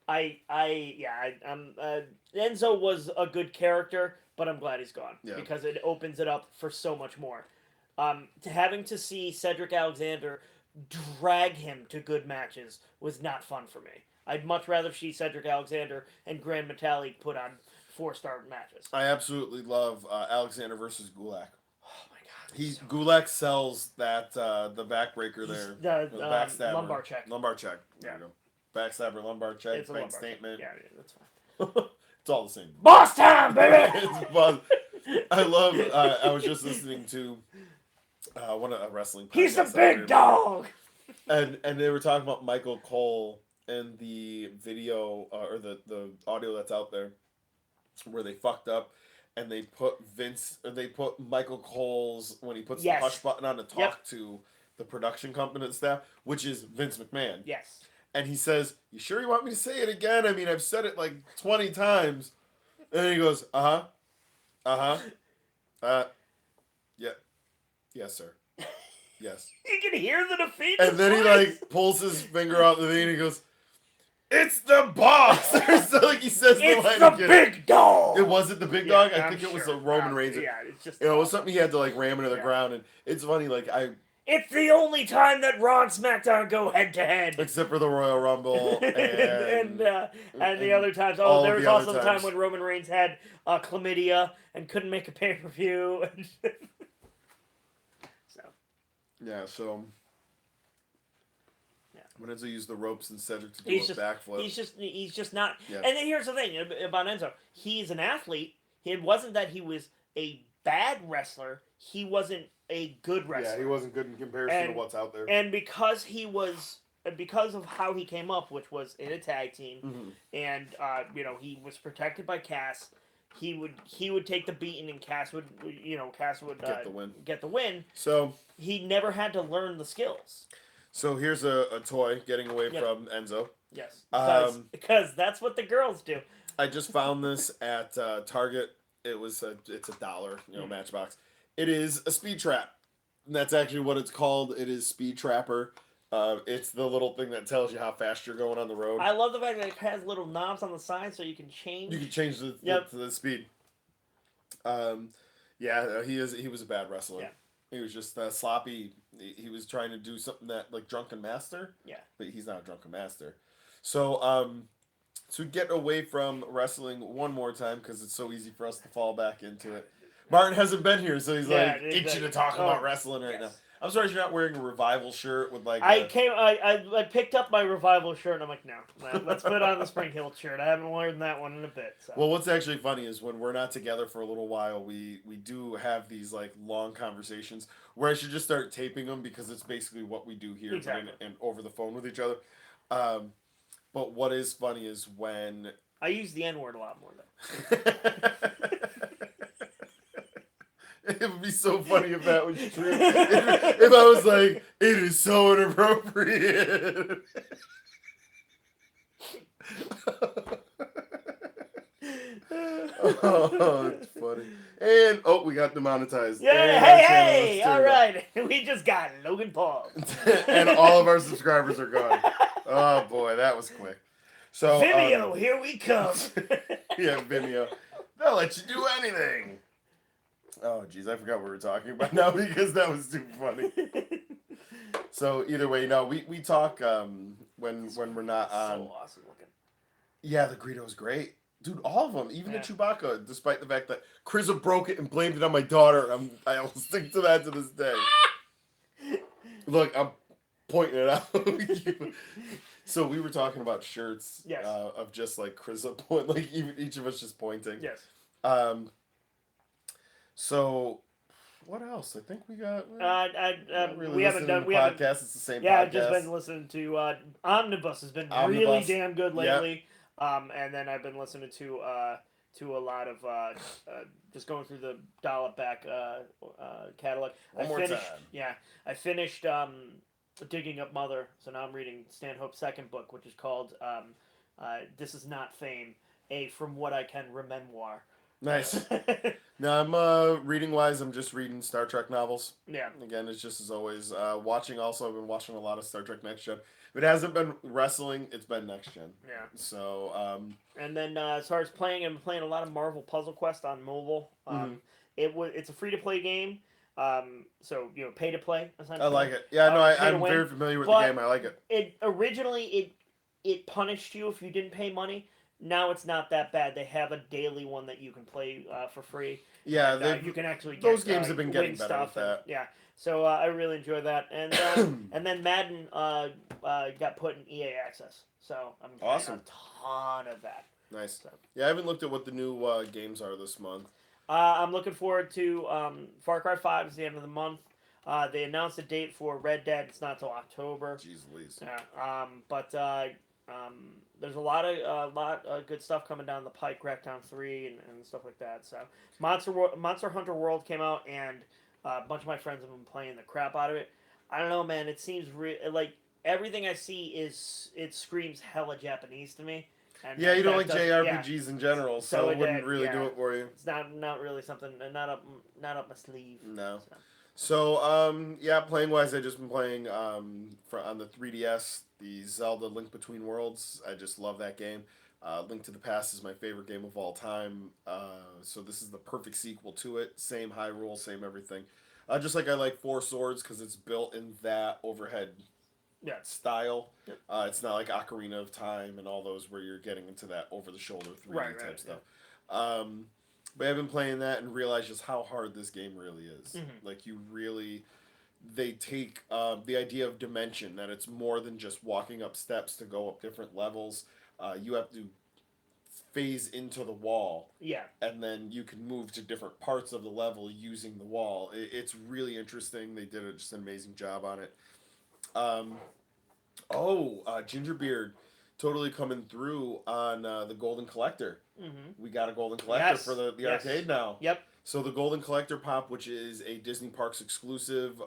Enzo was a good character, but I'm glad he's gone Yeah. because it opens it up for so much more. Having to see Cedric Alexander drag him to good matches was not fun for me. I'd much rather see Cedric Alexander and Grand Metalik put on 4-star matches. I absolutely love Alexander versus Gulak. Oh my god! Gulak sells that the backbreaker there, The backstabber, lumbar check. lumbar check. There Yeah. you go. Backstabber, lumbar check, It's a big lumbar statement. check. Yeah, that's fine. It's all the same. Boss time, baby! It's boss. I love. I was just listening to one of a wrestling. He's the podcast big dog. And they were talking about Michael Cole and the video or the audio that's out there where they fucked up and they put Michael Cole's when he puts Yes. the hush button on to talk to the production company and staff, which is Vince McMahon. Yes. And he says, "You sure you want me to say it again? I mean, I've said it like 20 times." And he goes, yeah, yes, sir, yes. You can hear the defeat. And then he like pulls his finger out the thing and he goes, "It's the boss!" Or so like he says it's the line the again. big dog. It wasn't the big dog. I I'm think it was sure. the Roman Reigns. Yeah, it's just You know, it was something he had to like ram into the ground, and it's funny. Like It's the only time that Raw and SmackDown go head to head. except for the Royal Rumble and the other times. all Oh, there of was the also other the time times. when Roman Reigns had chlamydia and couldn't make a pay per view. So yeah. So yeah. when Enzo used the ropes and Cedric to do He's a backflip, he's just not. Yeah. And then here's the thing about Enzo: he's an athlete. It wasn't that he was a bad wrestler. He wasn't a good wrestler. yeah, he wasn't good in comparison to what's out there. And because of how he came up, which was in a tag team, Mm-hmm. and he was protected by Cass. He would take the beating, and Cass would get the win. So he never had to learn the skills. So here's a toy getting away from Enzo. Yes, because that's what the girls do. I just found this at Target. It's $1, Matchbox. It is a speed trap. And that's actually what it's called. It is Speed Trapper. It's the little thing that tells you how fast you're going on the road. I love the fact that it has little knobs on the side so you can change. You can change the speed. He was a bad wrestler. Yeah. He was just sloppy. He was trying to do something that like Drunken Master. Yeah. But he's not a Drunken Master. So to get away from wrestling one more time, because it's so easy for us to fall back into it. Martin hasn't been here, so he's itching to talk about wrestling right now. I'm sorry you're not wearing a Revival shirt with like. I picked up my Revival shirt and I'm like, no, let's put on the Spring Hill shirt. I haven't worn that one in a bit. So. Well, what's actually funny is when we're not together for a little while, we do have these like long conversations where I should just start taping them because it's basically what we do here and over the phone with each other. But what is funny is when I use the N-word a lot more though. It would be so funny if that was true. If I was like, it is so inappropriate. Oh, it's funny. And we got demonetized. Yeah, hey, all right. We just got Logan Paul. And all of our subscribers are gone. Oh boy, that was quick. So Vimeo, here we come. Yeah, Vimeo. They'll let you do anything. Oh, geez, I forgot what we were talking about now because that was too funny. So either way, no, we talk when we're not on. So awesome looking. Yeah, the Greedo's great, dude. All of them, even the Chewbacca, despite the fact that Chris broke it and blamed it on my daughter. I will stick to that to this day. Look, I'm pointing it out. So we were talking about shirts. Yes. Of just like Chris point, like even each of us just pointing. Yes. So, what else? I think we got. We haven't done. Podcast. It's the same. Yeah, podcast. I've just been listening to Omnibus. Has been really damn good lately. Yep. And then I've been listening to a lot of just going through the Dollop Back catalog. One more time. Yeah, I finished Digging Up Mother. So now I'm reading Stanhope's second book, which is called This Is Not Fame: A From What I Can Rememoir. Nice. Now I'm reading wise. I'm just reading Star Trek novels. Yeah. Again, it's just as always watching. Also, I've been watching a lot of Star Trek Next Gen. If it hasn't been wrestling, it's been next gen. Yeah. So, And then as far as playing, I'm playing a lot of Marvel Puzzle Quest on mobile. mhm. It's a free to play game. So pay to play I essentially. like it. Yeah, no, Pay to I'm win. very familiar with the But game. I like it. it originally it punished you if you didn't pay money. Now it's not that bad. They have a daily one that you can play for free, Yeah, and you can actually those get games have been win getting better with stuff, and that. yeah. So I really enjoy that, and then Madden got put in EA Access, so I'm playing Awesome. a ton of that. Nice. So. Yeah, I haven't looked at what the new games are this month. I'm looking forward to Far Cry 5 is the end of the month. They announced a date for Red Dead. It's not till October. Jeez Louise. Yeah. But there's a lot of good stuff coming down the pike. Crackdown 3 and stuff like that. So Monster Hunter World came out, and a bunch of my friends have been playing the crap out of it. I don't know, man. It seems like everything I see it screams hella Japanese to me. And Yeah, you don't like does, JRPGs in general, so it wouldn't really do it for you. It's not really something not up my sleeve. No. So yeah, playing wise, I just been playing on the 3DS, the Zelda Link Between Worlds. I just love that game. Link to the Past is my favorite game of all time. So this is the perfect sequel to it. Same Hyrule, same everything. Just like I like Four Swords because it's built in that overhead style. Yep. It's not like Ocarina of Time and all those where you're getting into that over the shoulder 3D type stuff. Yeah. But I've been playing that and realized just how hard this game really is. Mm-hmm. Like they take the idea of dimension, that it's more than just walking up steps to go up different levels. You have to phase into the wall. Yeah. And then you can move to different parts of the level using the wall. It's really interesting. They did just an amazing job on it. Gingerbeard totally coming through on the Golden Collector. Mm-hmm. We got a Golden Collector for the arcade now. Yep. So the Golden Collector Pop, which is a Disney Parks exclusive,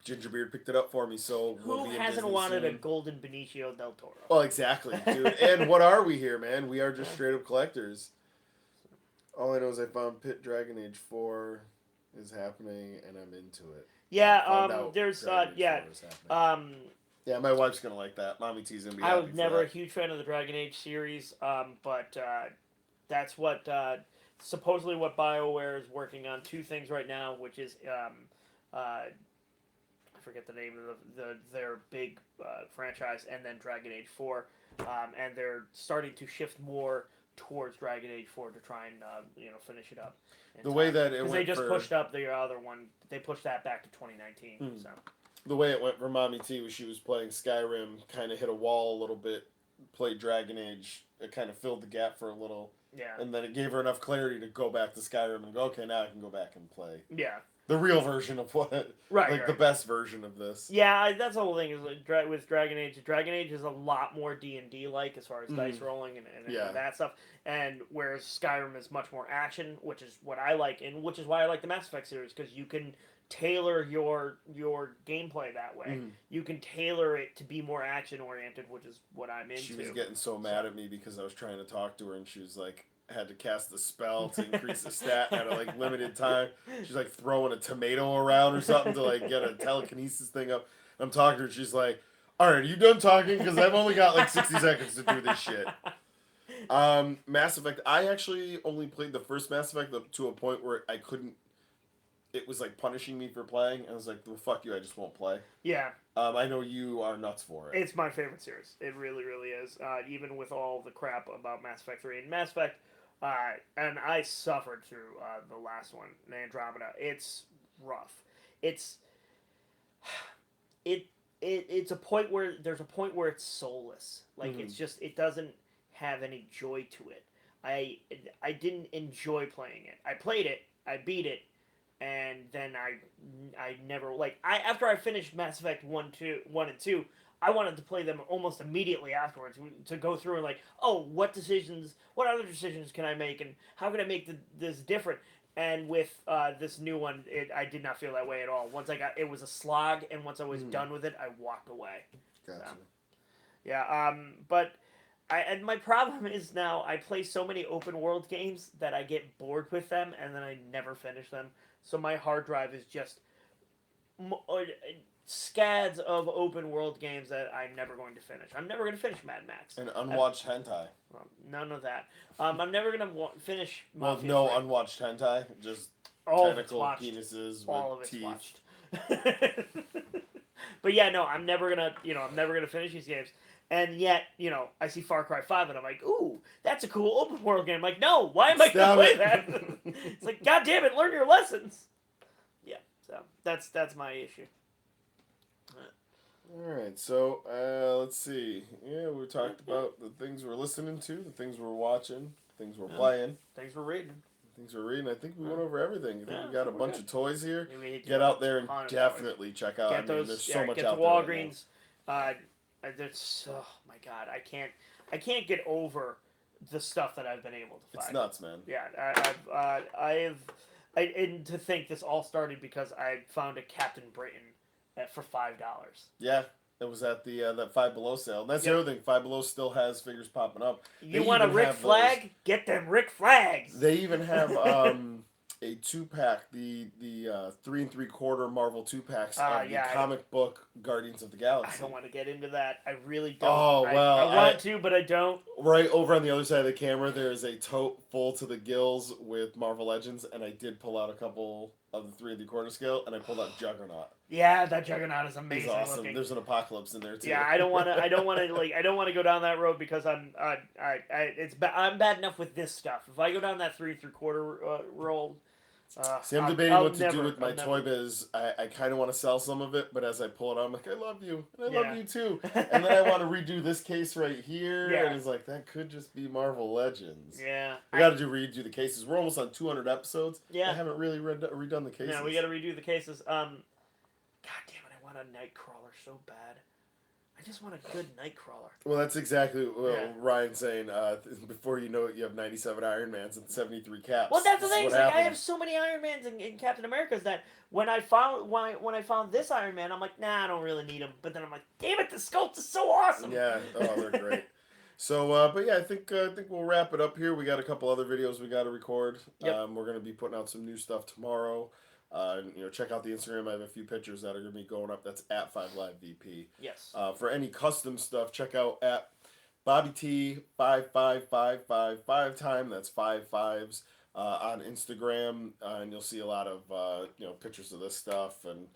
Gingerbeard picked it up for me. So who hasn't wanted a Golden Benicio del Toro? Well, exactly, dude. And what are we here, man? We are just straight up collectors. All I know is I found Pit Dragon Age 4 is happening, and I'm into it. Yeah, there's yeah, my wife's gonna like that. Mommy T's gonna be. I was never a huge fan of the Dragon Age series, but that's what supposedly what BioWare is working on. Two things right now, which is I forget the name of their big franchise, and then Dragon Age 4, and they're starting to shift more towards Dragon Age 4 to try and finish it up. The way that it went, they just pushed up the other one. They pushed that back to 2019. So. The way it went for Mommy T was she was playing Skyrim, kind of hit a wall a little bit, played Dragon Age. It kind of filled the gap for a little. Yeah. And then it gave her enough clarity to go back to Skyrim and go, okay, now I can go back and play. Yeah. The real version of what, right. The best version of this. Yeah, that's the whole thing is with Dragon Age. Dragon Age is a lot more D&D like as far as dice rolling and that stuff. And whereas Skyrim is much more action, which is what I like, and which is why I like the Mass Effect series, because you can tailor your gameplay that way. You can tailor it to be more action oriented, which is what I'm into. She was getting so mad at me because I was trying to talk to her, and she was like, had to cast the spell to increase the stat at a limited time. She's like throwing a tomato around or something to get a telekinesis thing up. I'm talking to her, she's like, all right, are you done talking? Because I've only got 60 seconds to do this shit. Mass Effect, I actually only played the first Mass Effect to a point where I couldn't. It was punishing me for playing, and I was like, well, fuck you, I just won't play. Yeah. I know you are nuts for it. It's my favorite series. It really, really is. Even with all the crap about Mass Effect 3 and Mass Effect, and I suffered through the last one, Andromeda. It's rough. It's a point where it's soulless. It's just, it doesn't have any joy to it. I didn't enjoy playing it. I played it, I beat it, and then I never after I finished Mass Effect 1 and 2, I wanted to play them almost immediately afterwards to go through and what other decisions can I make, and how can I make this different? And with this new one, I did not feel that way at all. Once it was a slog, and once I was done with it, I walked away. Gotcha. So, yeah, but and my problem is now I play so many open world games that I get bored with them, and then I never finish them. So my hard drive is just scads of open world games that I'm never going to finish. I'm never going to finish Mad Max. And unwatched hentai. None of that. I'm never going to finish Well, Mafia no 3. unwatched hentai, just All of it's tentacle watched. penises All of with it's teeth. watched. But yeah, no, I'm never gonna, I'm never gonna finish these games. And yet, I see Far Cry 5 and I'm like, ooh, that's a cool open world game. I'm like, no, why am I gonna Stop play it. that? It's like, god damn it, learn your lessons. Yeah, so that's my issue. All right, so let's see. Yeah, we talked about the things we're listening to, the things we're watching, the things we're playing, Thanks for reading. things we're reading. I think we went over everything. I think we got a bunch of toys here. Yeah, we Get do out a there and ton of definitely check out. Get those. There's so much get out to there right Walgreens. There's oh my god, I can't get over the stuff that I've been able to find. It's nuts, man. Yeah, and to think this all started because I found a Captain Britain for $5. Yeah, it was at the that Five Below sale. And that's the other thing. Five Below still has figures popping up. You want a Rick Flag? Get them Rick Flags. They even have a 2-pack, the 3 3/4 Marvel 2-packs of the comic book Guardians of the Galaxy. I don't want to get into that. I really don't. Oh well, I want to, but I don't. Right over on the other side of the camera, there is a tote full to the gills with Marvel Legends, and I did pull out a couple of the 3 3/4 scale, and I pulled out Juggernaut. Yeah, that Juggernaut is amazing. He's awesome. Looking. There's an Apocalypse in there too. Yeah, I don't want to. I don't want to go down that road because I'm bad enough with this stuff. If I go down that 3 3/4 roll. See, I'm debating what to do with my Toy Biz. I kind of want to sell some of it, but as I pull it out, I'm like, I love you, and I love you too. And then I want to redo this case right here, and it's like, that could just be Marvel Legends. Yeah. We got to redo the cases. We're almost on 200 episodes. Yeah. I haven't really redone the cases. Yeah, we got to redo the cases. God damn it, I want a Nightcrawler so bad. I just want a good Nightcrawler. Well, that's exactly what Ryan's saying. Before you know it, you have 97 Iron Mans and 73 Caps. Well, that's the thing. Like, I have so many Iron Mans in Captain America's that when I found this Iron Man, I'm like, nah, I don't really need him. But then I'm like, damn it, the sculpt is so awesome. Yeah, they're great. So, but yeah, I think we'll wrap it up here. We got a couple other videos we got to record. Yep. We're gonna be putting out some new stuff tomorrow. Check out the Instagram. I have a few pictures that are going to be going up. That's at 5LiveVP. Yes. For any custom stuff, check out at Bobby T 55555 time. That's 5 5s on Instagram, and you'll see a lot of pictures of this stuff and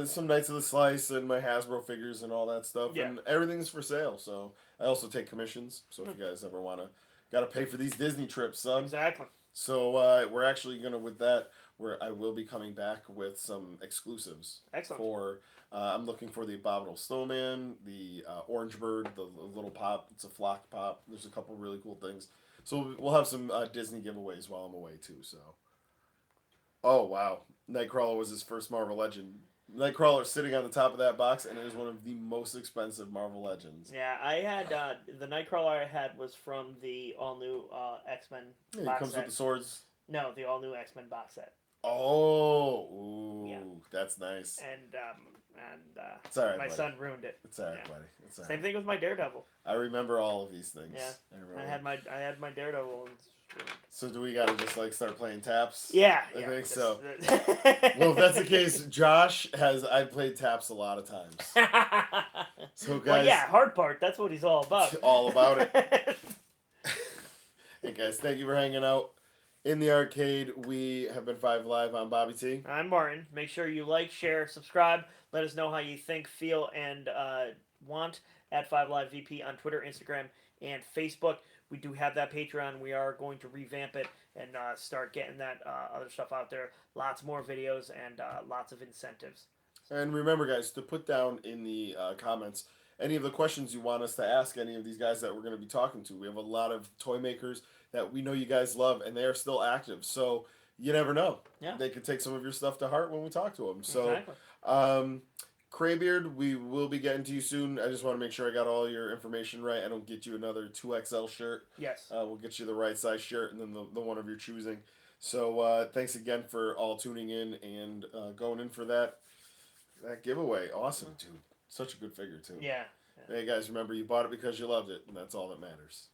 some Knights of the Slice and my Hasbro figures and all that stuff. Yeah. And everything's for sale. So I also take commissions. So if you guys ever gotta pay for these Disney trips, son. Exactly. So we're actually gonna where I will be coming back with some exclusives. Excellent. I'm looking for the Abominable Snowman, the Orange Bird, the little pop. It's a flock pop. There's a couple really cool things. So we'll have some Disney giveaways while I'm away too. So. Oh wow, Nightcrawler was his first Marvel Legend. Nightcrawler sitting on the top of that box, and it is one of the most expensive Marvel Legends. Yeah, I had the Nightcrawler I had was from the all new X-Men. Yeah, he comes with the swords. No, the all new X-Men box set. Oh, ooh, yeah. That's nice. And it's all right, my buddy. son ruined it. It's all right, buddy. It's all right. Same thing with my Daredevil. I remember all of these things. Yeah, I had my Daredevil. So do we gotta just start playing taps? Yeah, I think so. Well, if that's the case, Josh I've played taps a lot of times. So guys, well, yeah, hard part. That's what he's all about. All about it. Hey guys, thank you for hanging out in the arcade. We have been 5Alive. I'm Bobby T. I'm Martin. Make sure you like, share, subscribe. Let us know how you think, feel, and want at 5AliveVP on Twitter, Instagram, and Facebook. We do have that Patreon. We are going to revamp it and start getting that other stuff out there. Lots more videos and lots of incentives. And remember, guys, to put down in the comments any of the questions you want us to ask any of these guys that we're going to be talking to. We have a lot of toy makers that we know you guys love, and they are still active. So you never know. Yeah. They could take some of your stuff to heart when we talk to them. So, exactly. Craybeard, we will be getting to you soon. I just want to make sure I got all your information right. I don't get you another 2XL shirt. Yes. We'll get you the right size shirt and then the one of your choosing. So thanks again for all tuning in and going in for that giveaway. Awesome, dude. Such a good figure, too. Yeah. Hey, guys, remember, you bought it because you loved it, and that's all that matters.